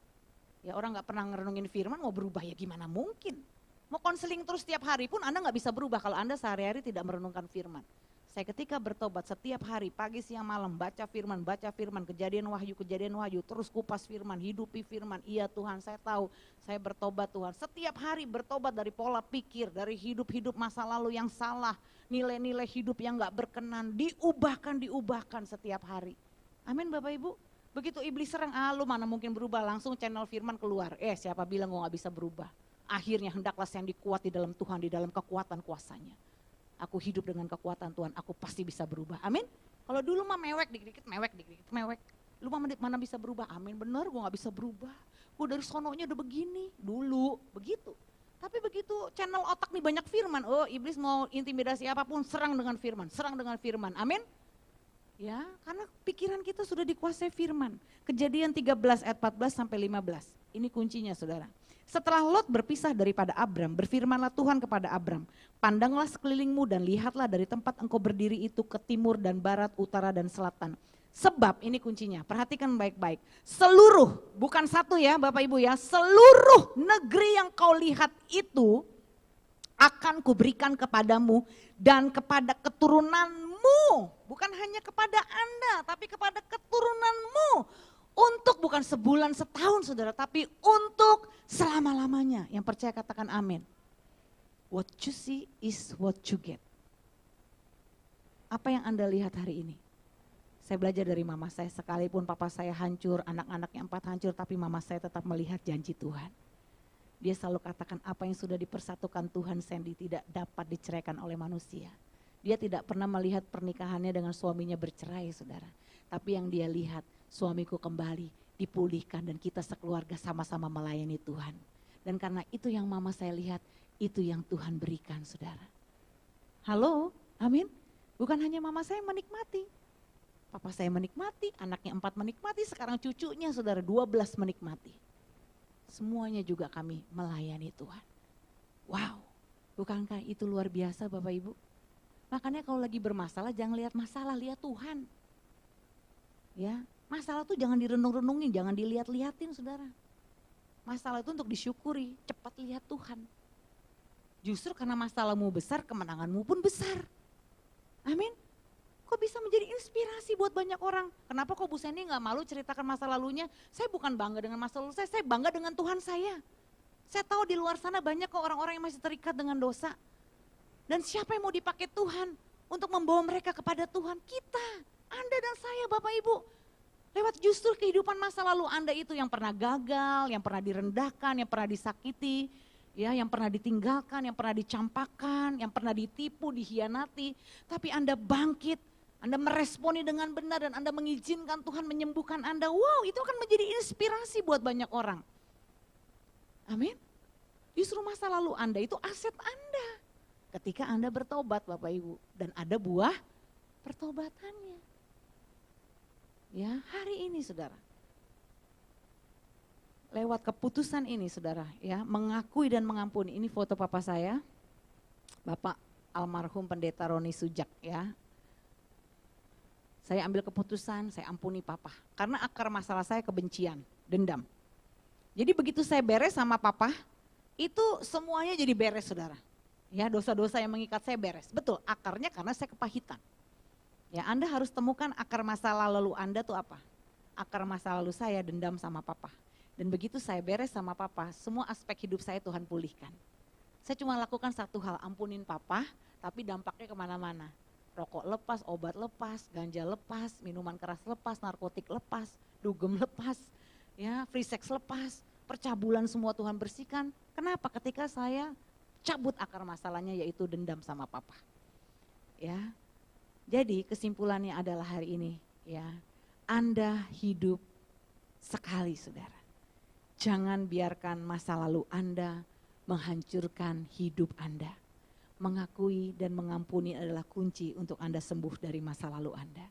Ya orang nggak pernah ngerenungin firman, mau berubah ya gimana mungkin. Mau konseling terus setiap hari pun Anda nggak bisa berubah kalau Anda sehari-hari tidak merenungkan firman. Saya ketika bertobat setiap hari, pagi, siang, malam, baca firman, kejadian wahyu, terus kupas firman, hidupi firman. Iya Tuhan, saya tahu, saya bertobat Tuhan. Setiap hari bertobat dari pola pikir, dari hidup-hidup masa lalu yang salah, nilai-nilai hidup yang gak berkenan, diubahkan setiap hari. Amin Bapak Ibu. Begitu iblis serang, lu mana mungkin berubah, langsung channel firman keluar. Siapa bilang gue gak bisa berubah. Akhirnya hendaklah saya dikuat di dalam Tuhan, di dalam kekuatan kuasanya. Aku hidup dengan kekuatan Tuhan, aku pasti bisa berubah. Amin. Kalau dulu mah mewek, dikit-dikit mewek. Lu mana bisa berubah? Amin, bener gue gak bisa berubah. Gue dari sononya udah begini, dulu begitu. Tapi begitu channel otak nih banyak firman, iblis mau intimidasi apapun serang dengan firman, amin. Ya, karena pikiran kita sudah dikuasai firman. Kejadian 13 ayat 14 sampai 15, ini kuncinya saudara. Setelah Lot berpisah daripada Abram, berfirmanlah Tuhan kepada Abram, pandanglah sekelilingmu dan lihatlah dari tempat engkau berdiri itu ke timur dan barat, utara dan selatan. Sebab ini kuncinya, perhatikan baik-baik. Seluruh, bukan satu ya Bapak Ibu ya, seluruh negeri yang kau lihat itu akan kuberikan kepadamu dan kepada keturunanmu. Bukan hanya kepada Anda, tapi kepada keturunanmu. Untuk bukan sebulan, setahun saudara, tapi untuk selama-lamanya. Yang percaya katakan amin. What you see is what you get. Apa yang Anda lihat hari ini? Saya belajar dari mama saya, sekalipun papa saya hancur, anak-anaknya 4 hancur, tapi mama saya tetap melihat janji Tuhan. Dia selalu katakan apa yang sudah dipersatukan Tuhan, Sandy, tidak dapat diceraikan oleh manusia. Dia tidak pernah melihat pernikahannya dengan suaminya bercerai saudara. Tapi yang dia lihat, suamiku kembali dipulihkan dan kita sekeluarga sama-sama melayani Tuhan. Dan karena itu yang mama saya lihat, itu yang Tuhan berikan saudara. Halo, amin. Bukan hanya mama saya menikmati, papa saya menikmati, anaknya 4 menikmati, sekarang cucunya saudara 12 menikmati. Semuanya juga kami melayani Tuhan. Wow, bukankah itu luar biasa Bapak Ibu? Makanya kalau lagi bermasalah jangan lihat masalah, lihat Tuhan. Ya, masalah tuh jangan direnung-renungin, jangan dilihat-liatin saudara. Masalah itu untuk disyukuri, cepat lihat Tuhan. Justru karena masalahmu besar, kemenanganmu pun besar. Amin. Kok bisa menjadi inspirasi buat banyak orang. Kenapa kok Bu Sandy gak malu ceritakan masa lalunya? Saya bukan bangga dengan masa lalu saya bangga dengan Tuhan saya. Saya tahu di luar sana banyak kok orang-orang yang masih terikat dengan dosa. Dan siapa yang mau dipakai Tuhan untuk membawa mereka kepada Tuhan? Kita, Anda dan saya Bapak Ibu. Lewat justru kehidupan masa lalu Anda itu yang pernah gagal, yang pernah direndahkan, yang pernah disakiti, ya, yang pernah ditinggalkan, yang pernah dicampakkan, yang pernah ditipu, dihianati. Tapi Anda bangkit, Anda meresponi dengan benar dan Anda mengizinkan Tuhan menyembuhkan Anda. Wow, itu akan menjadi inspirasi buat banyak orang. Amin. Justru masa lalu Anda itu aset Anda. Ketika Anda bertobat Bapak Ibu dan ada buah pertobatannya. Ya, hari ini saudara. Lewat keputusan ini saudara, ya, mengakui dan mengampuni. Ini foto papa saya. Bapak almarhum Pendeta Roni Sujak, ya. Saya ambil keputusan, saya ampuni papa. Karena akar masalah saya kebencian, dendam. Jadi begitu saya beres sama papa, itu semuanya jadi beres saudara. Ya, dosa-dosa yang mengikat saya beres. Betul, akarnya karena saya kepahitan. Ya, Anda harus temukan akar masalah lalu Anda tuh apa. Akar masa lalu saya dendam sama papa. Dan begitu saya beres sama papa, semua aspek hidup saya Tuhan pulihkan. Saya cuma lakukan satu hal, ampunin papa, tapi dampaknya kemana-mana. Rokok lepas, obat lepas, ganja lepas, minuman keras lepas, narkotik lepas, dugem lepas, ya, free sex lepas, percabulan semua Tuhan bersihkan. Kenapa? Ketika saya cabut akar masalahnya yaitu dendam sama papa. Ya. Jadi kesimpulannya adalah hari ini, ya. Anda hidup sekali, saudara. Jangan biarkan masa lalu Anda menghancurkan hidup Anda. Mengakui dan mengampuni adalah kunci untuk Anda sembuh dari masa lalu Anda.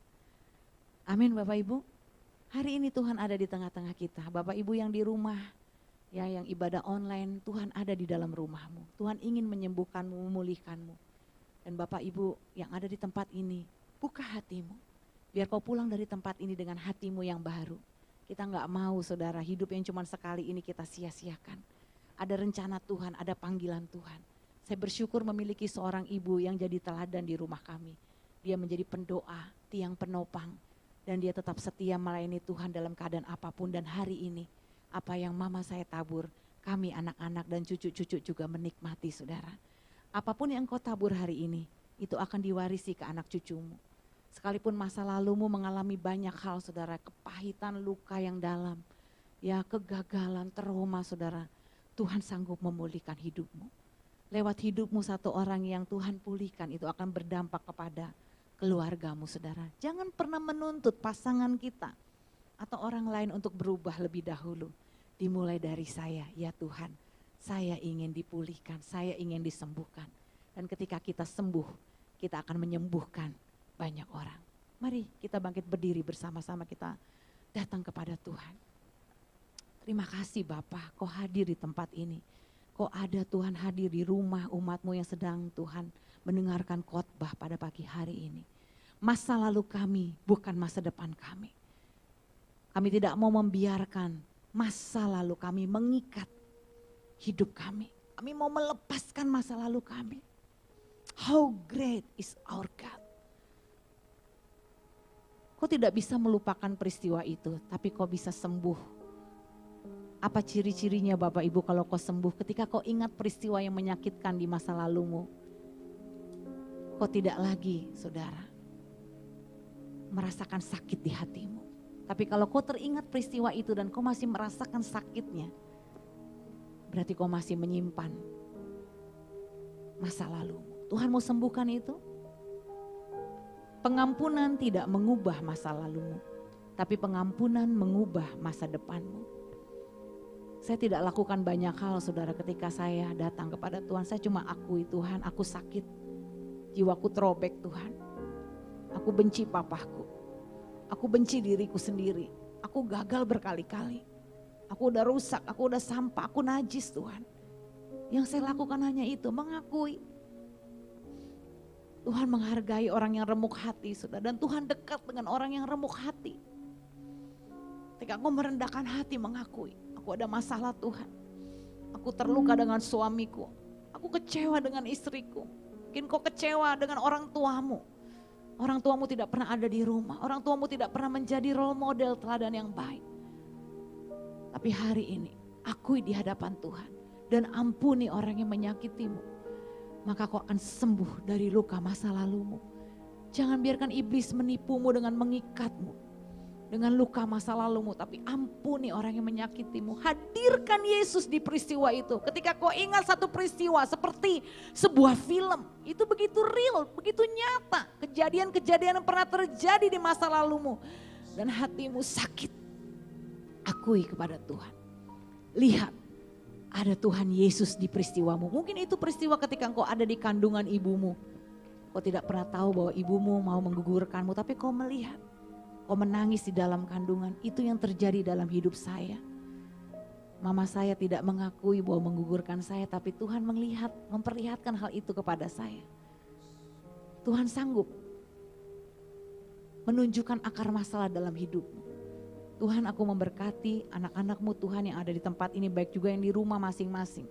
Amin Bapak Ibu. Hari ini Tuhan ada di tengah-tengah kita. Bapak Ibu yang di rumah, ya, yang ibadah online, Tuhan ada di dalam rumahmu. Tuhan ingin menyembuhkanmu, memulihkanmu. Dan Bapak Ibu yang ada di tempat ini, buka hatimu. Biar kau pulang dari tempat ini dengan hatimu yang baru. Kita nggak mau saudara hidup yang cuma sekali ini kita sia-siakan. Ada rencana Tuhan, ada panggilan Tuhan. Saya bersyukur memiliki seorang ibu yang jadi teladan di rumah kami. Dia menjadi pendoa, tiang penopang. Dan dia tetap setia melayani Tuhan dalam keadaan apapun. Dan hari ini apa yang mama saya tabur, kami anak-anak dan cucu-cucu juga menikmati saudara. Apapun yang kau tabur hari ini, itu akan diwarisi ke anak cucumu. Sekalipun masa lalumu mengalami banyak hal saudara, kepahitan, luka yang dalam, ya, kegagalan, trauma saudara, Tuhan sanggup memulihkan hidupmu. Lewat hidupmu satu orang yang Tuhan pulihkan itu akan berdampak kepada keluargamu saudara. Jangan pernah menuntut pasangan kita atau orang lain untuk berubah lebih dahulu. Dimulai dari saya, ya Tuhan, saya ingin dipulihkan, saya ingin disembuhkan. Dan ketika kita sembuh, kita akan menyembuhkan banyak orang. Mari kita bangkit berdiri bersama-sama, kita datang kepada Tuhan. Terima kasih Bapa, kau hadir di tempat ini. Kau ada Tuhan hadir di rumah umatmu yang sedang Tuhan mendengarkan khotbah pada pagi hari ini. Masa lalu kami bukan masa depan kami. Kami tidak mau membiarkan masa lalu kami mengikat hidup kami. Kami mau melepaskan masa lalu kami. How great is our God. Kau tidak bisa melupakan peristiwa itu, tapi kau bisa sembuh. Apa ciri-cirinya Bapak Ibu kalau kau sembuh? Ketika kau ingat peristiwa yang menyakitkan di masa lalumu, kau tidak lagi saudara merasakan sakit di hatimu. Tapi kalau kau teringat peristiwa itu dan kau masih merasakan sakitnya, berarti kau masih menyimpan masa lalumu. Tuhan mau sembuhkan itu. Pengampunan tidak mengubah masa lalumu, tapi pengampunan mengubah masa depanmu. Saya tidak lakukan banyak hal saudara ketika saya datang kepada Tuhan. Saya cuma akui Tuhan, aku sakit. Jiwaku terobek Tuhan. Aku benci papaku. Aku benci diriku sendiri. Aku gagal berkali-kali. Aku udah rusak, aku udah sampah, aku najis Tuhan. Yang saya lakukan hanya itu, mengakui. Tuhan menghargai orang yang remuk hati saudara. Dan Tuhan dekat dengan orang yang remuk hati. Ketika aku merendahkan hati mengakui. Aku ada masalah Tuhan. Aku terluka dengan suamiku. Aku kecewa dengan istriku. Mungkin kau kecewa dengan orang tuamu. Orang tuamu tidak pernah ada di rumah. Orang tuamu tidak pernah menjadi role model teladan yang baik. Tapi hari ini akui di hadapan Tuhan. Dan ampuni orang yang menyakitimu. Maka kau akan sembuh dari luka masa lalumu. Jangan biarkan iblis menipumu dengan mengikatmu. Dengan luka masa lalumu, tapi ampuni orang yang menyakitimu. Hadirkan Yesus di peristiwa itu. Ketika kau ingat satu peristiwa seperti sebuah film, itu begitu real, begitu nyata. Kejadian-kejadian yang pernah terjadi di masa lalumu. Dan hatimu sakit. Akui kepada Tuhan. Lihat, ada Tuhan Yesus di peristiwamu. Mungkin itu peristiwa ketika kau ada di kandungan ibumu. Kau tidak pernah tahu bahwa ibumu mau menggugurkanmu, tapi kau melihat. Kau menangis di dalam kandungan, itu yang terjadi dalam hidup saya. Mama saya tidak mengakui bahwa menggugurkan saya, tapi Tuhan memperlihatkan hal itu kepada saya. Tuhan sanggup menunjukkan akar masalah dalam hidupmu. Tuhan, aku memberkati anak-anak-Mu Tuhan yang ada di tempat ini, baik juga yang di rumah masing-masing.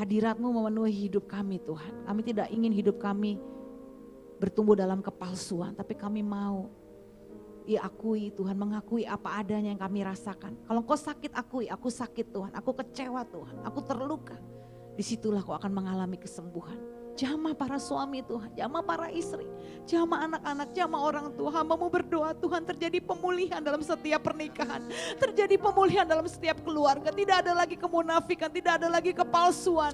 Hadirat-Mu memenuhi hidup kami Tuhan. Kami tidak ingin hidup kami bertumbuh dalam kepalsuan, tapi kami mau diakui Tuhan, mengakui apa adanya yang kami rasakan. Kalau Engkau sakit, akui, aku sakit Tuhan, aku kecewa Tuhan, aku terluka. Disitulah kau akan mengalami kesembuhan. Jamah para suami Tuhan, jamah para istri, jamah anak-anak, jamah orang tua. Hamba-Mu berdoa Tuhan, terjadi pemulihan dalam setiap pernikahan, terjadi pemulihan dalam setiap keluarga. Tidak ada lagi kemunafikan, tidak ada lagi kepalsuan.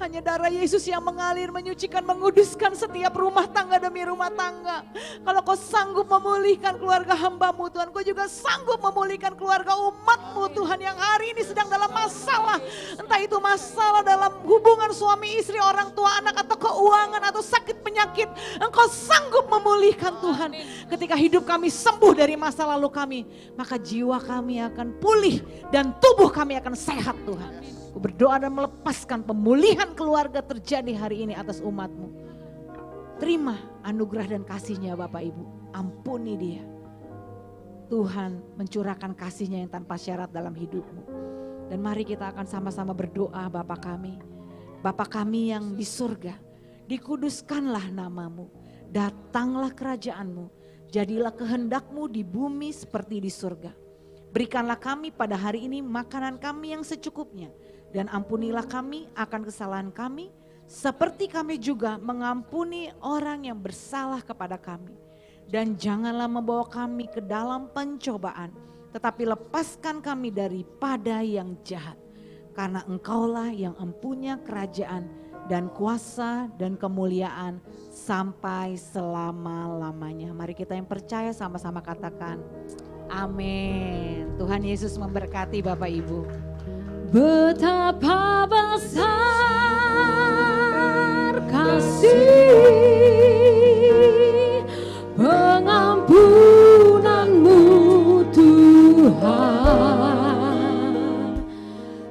Hanya darah Yesus yang mengalir, menyucikan, menguduskan setiap rumah tangga demi rumah tangga. Kalau Kau sanggup memulihkan keluarga hamba-Mu Tuhan, Kau juga sanggup memulihkan keluarga umat-Mu Tuhan yang hari ini sedang dalam masalah. Entah itu masalah dalam hubungan suami istri, orang tua anak, atau keuangan, atau sakit penyakit. Engkau sanggup memulihkan Tuhan. Ketika hidup kami sembuh dari masa lalu kami, maka jiwa kami akan pulih dan tubuh kami akan sehat Tuhan. Aku berdoa dan melepaskan pemulihan keluarga terjadi hari ini atas umat-Mu. Terima anugerah dan kasih-Nya Bapak Ibu. Ampuni dia. Tuhan mencurahkan kasih-Nya yang tanpa syarat dalam hidupmu. Dan mari kita akan sama-sama berdoa, Bapa kami. Bapa kami yang di surga, dikuduskanlah nama-Mu, datanglah kerajaan-Mu, jadilah kehendak-Mu di bumi seperti di surga. Berikanlah kami pada hari ini makanan kami yang secukupnya, dan ampunilah kami akan kesalahan kami, seperti kami juga mengampuni orang yang bersalah kepada kami. Dan janganlah membawa kami ke dalam pencobaan, tetapi lepaskan kami daripada yang jahat. Karena Engkaulah yang empunya kerajaan dan kuasa dan kemuliaan sampai selama-lamanya. Mari kita yang percaya sama-sama katakan amin. Tuhan Yesus memberkati Bapak Ibu. Betapa besar kasih pengampunan-Mu Tuhan.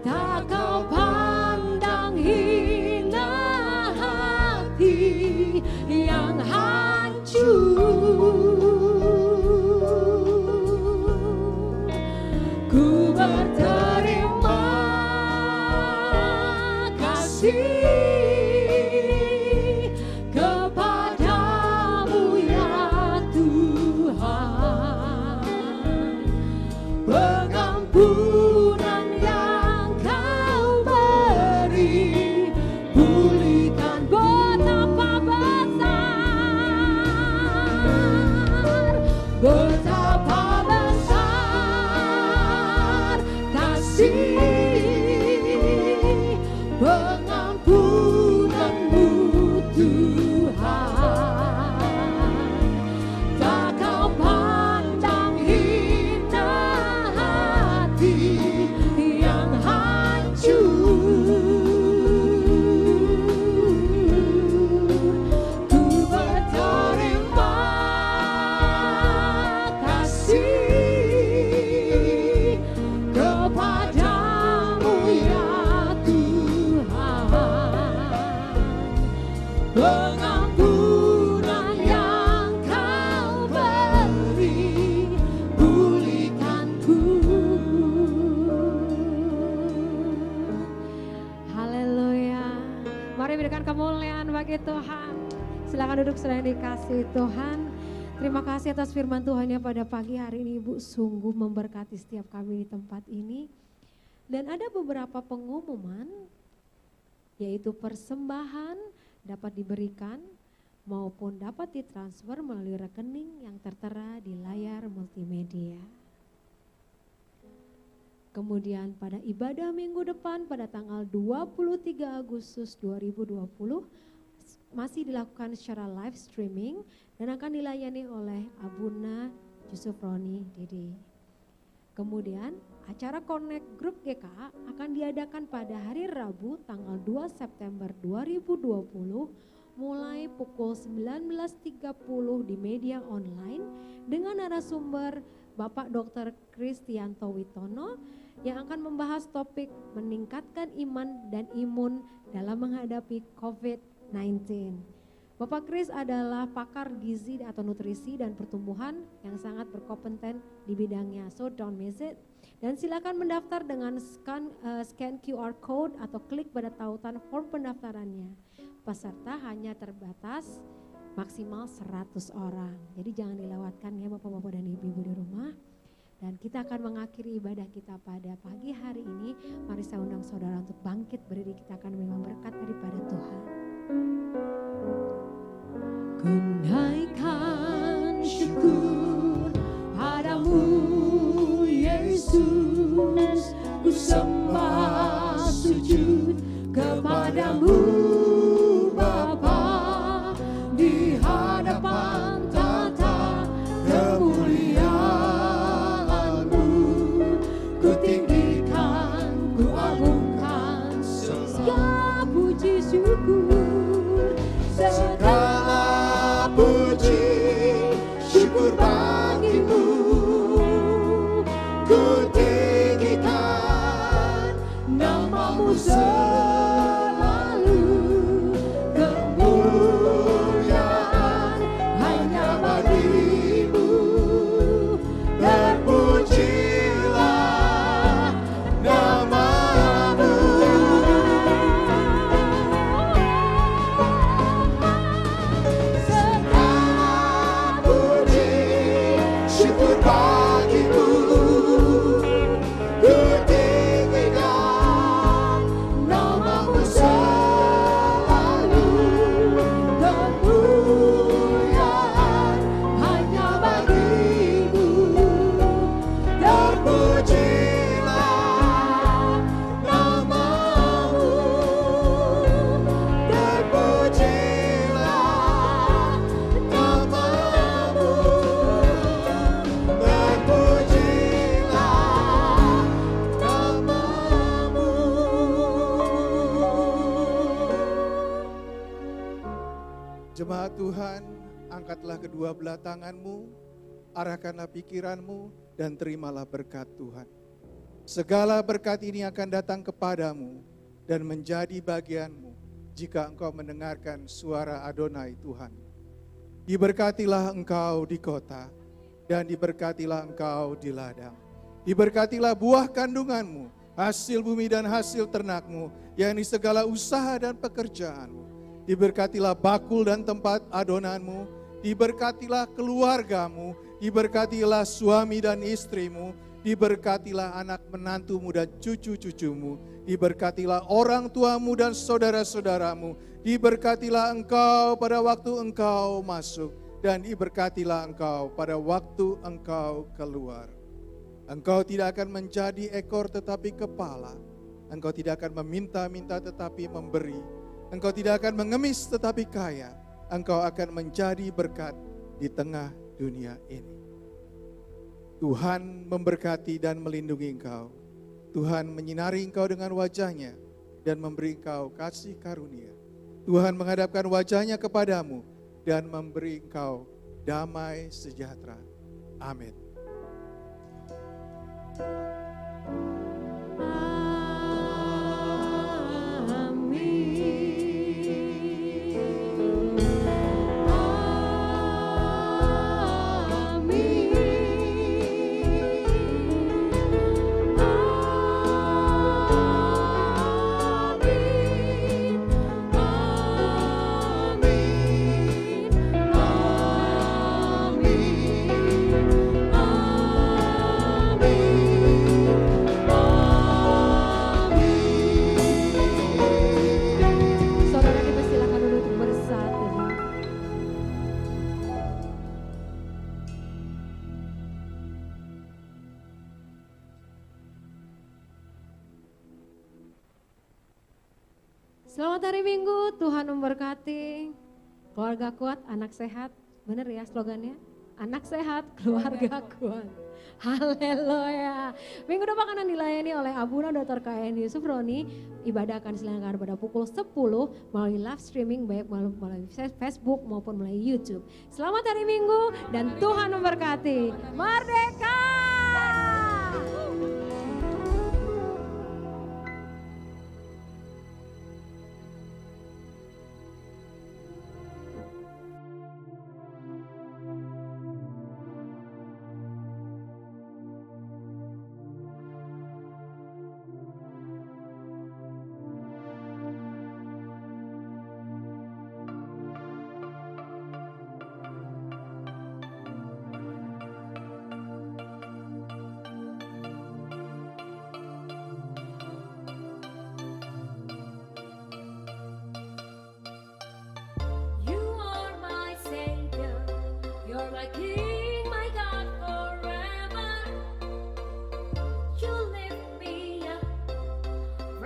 Tak Kau pandang hina hati yang hancur. Ku berterima kasih kepadamu ya Tuhan. Pengampunan yang Kau beri, pulihkan betapa besar, betapa besar kasih pengampunan-Mu Tuhan. Tak Kau pandang hina hati yang hancur. Ku berterima kasih kepadamu ya Tuhan. Pengampunan yang Kau beri, pulihkanku. Haleluya. Mari berikan kemuliaan bagi Tuhan. Silakan duduk sedang dikasih Tuhan. Terima kasih atas firman Tuhan yang pada pagi hari ini Ibu sungguh memberkati setiap kami di tempat ini. Dan ada beberapa pengumuman, yaitu persembahan dapat diberikan maupun dapat ditransfer melalui rekening yang tertera di layar multimedia. Kemudian pada ibadah minggu depan pada tanggal 23 Agustus 2020 masih dilakukan secara live streaming dan akan dilayani oleh Abuna Yusuf Roni Didi. Kemudian acara Connect Group GK akan diadakan pada hari Rabu tanggal 2 September 2020 mulai pukul 19.30 di media online dengan narasumber Bapak Dr. Kristianto Witono yang akan membahas topik meningkatkan iman dan imun dalam menghadapi COVID-19. Bapak Chris adalah pakar gizi atau nutrisi dan pertumbuhan yang sangat berkompeten di bidangnya. So don't miss it. Dan silakan mendaftar dengan scan QR code atau klik pada tautan form pendaftarannya. Peserta hanya terbatas maksimal 100 orang. Jadi jangan dilewatkan ya Bapak-bapak dan Ibu-ibu di rumah. Dan kita akan mengakhiri ibadah kita pada pagi hari ini. Mari saya undang saudara untuk bangkit berdiri, kita akan menerima berkat daripada Tuhan. Ku naikkan syukur padamu Yesus, ku sembah sujud kepadamu Bapa, di hadapan tata kemuliaan-Mu, ku tinggikan, ku agungkan segala puji syukur, segala puji syukur bagimu, ku tinggikan nama-Mu selalu, kemuliaan hanya bagi-Mu, terpujilah nama-Mu. Segala puji syukur bagi-Mu, ku tinggikan nama-Mu selalu, kemuliaan hanya bagi-Mu, terpujilah nama-Mu, terpujilah nama-Mu, terpujilah nama-Mu. Jemaat Tuhan, angkatlah kedua belah tanganmu, arahkanlah pikiranmu, dan terimalah berkat Tuhan. Segala berkat ini akan datang kepadamu dan menjadi bagianmu jika engkau mendengarkan suara Adonai Tuhan. Diberkatilah engkau di kota, dan diberkatilah engkau di ladang. Diberkatilah buah kandunganmu, hasil bumi dan hasil ternakmu, yakni segala usaha dan pekerjaanmu. Diberkatilah bakul dan tempat adonanmu, diberkatilah keluargamu, diberkatilah suami dan istrimu, diberkatilah anak menantumu dan cucu-cucumu, diberkatilah orang tuamu dan saudara-saudaramu, diberkatilah engkau pada waktu engkau masuk, dan diberkatilah engkau pada waktu engkau keluar. Engkau tidak akan menjadi ekor tetapi kepala, engkau tidak akan meminta-minta tetapi memberi, engkau tidak akan mengemis tetapi kaya, engkau akan menjadi berkat di tengah dunia ini. Tuhan memberkati dan melindungi engkau. Tuhan menyinari engkau dengan wajahnya dan memberi engkau kasih karunia. Tuhan menghadapkan wajahnya kepadamu dan memberi engkau damai sejahtera. Amin. Saudara dipersilakan duduk bersatu. Selamat hari Minggu, Tuhan memberkati. Keluarga kuat, anak sehat. Bener ya slogannya? Anak sehat, keluarga kuat. Haleluya. Minggu depan akan dilayani oleh Abuna Dr. KN Yusuf Roni. Ibadah akan diselenggarakan pada pukul 10 melalui live streaming baik melalui Facebook maupun melalui YouTube. Selamat hari Minggu dan Tuhan memberkati. Merdeka!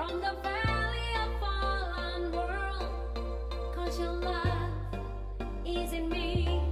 from the valley of fallen world, 'cause your love is in me.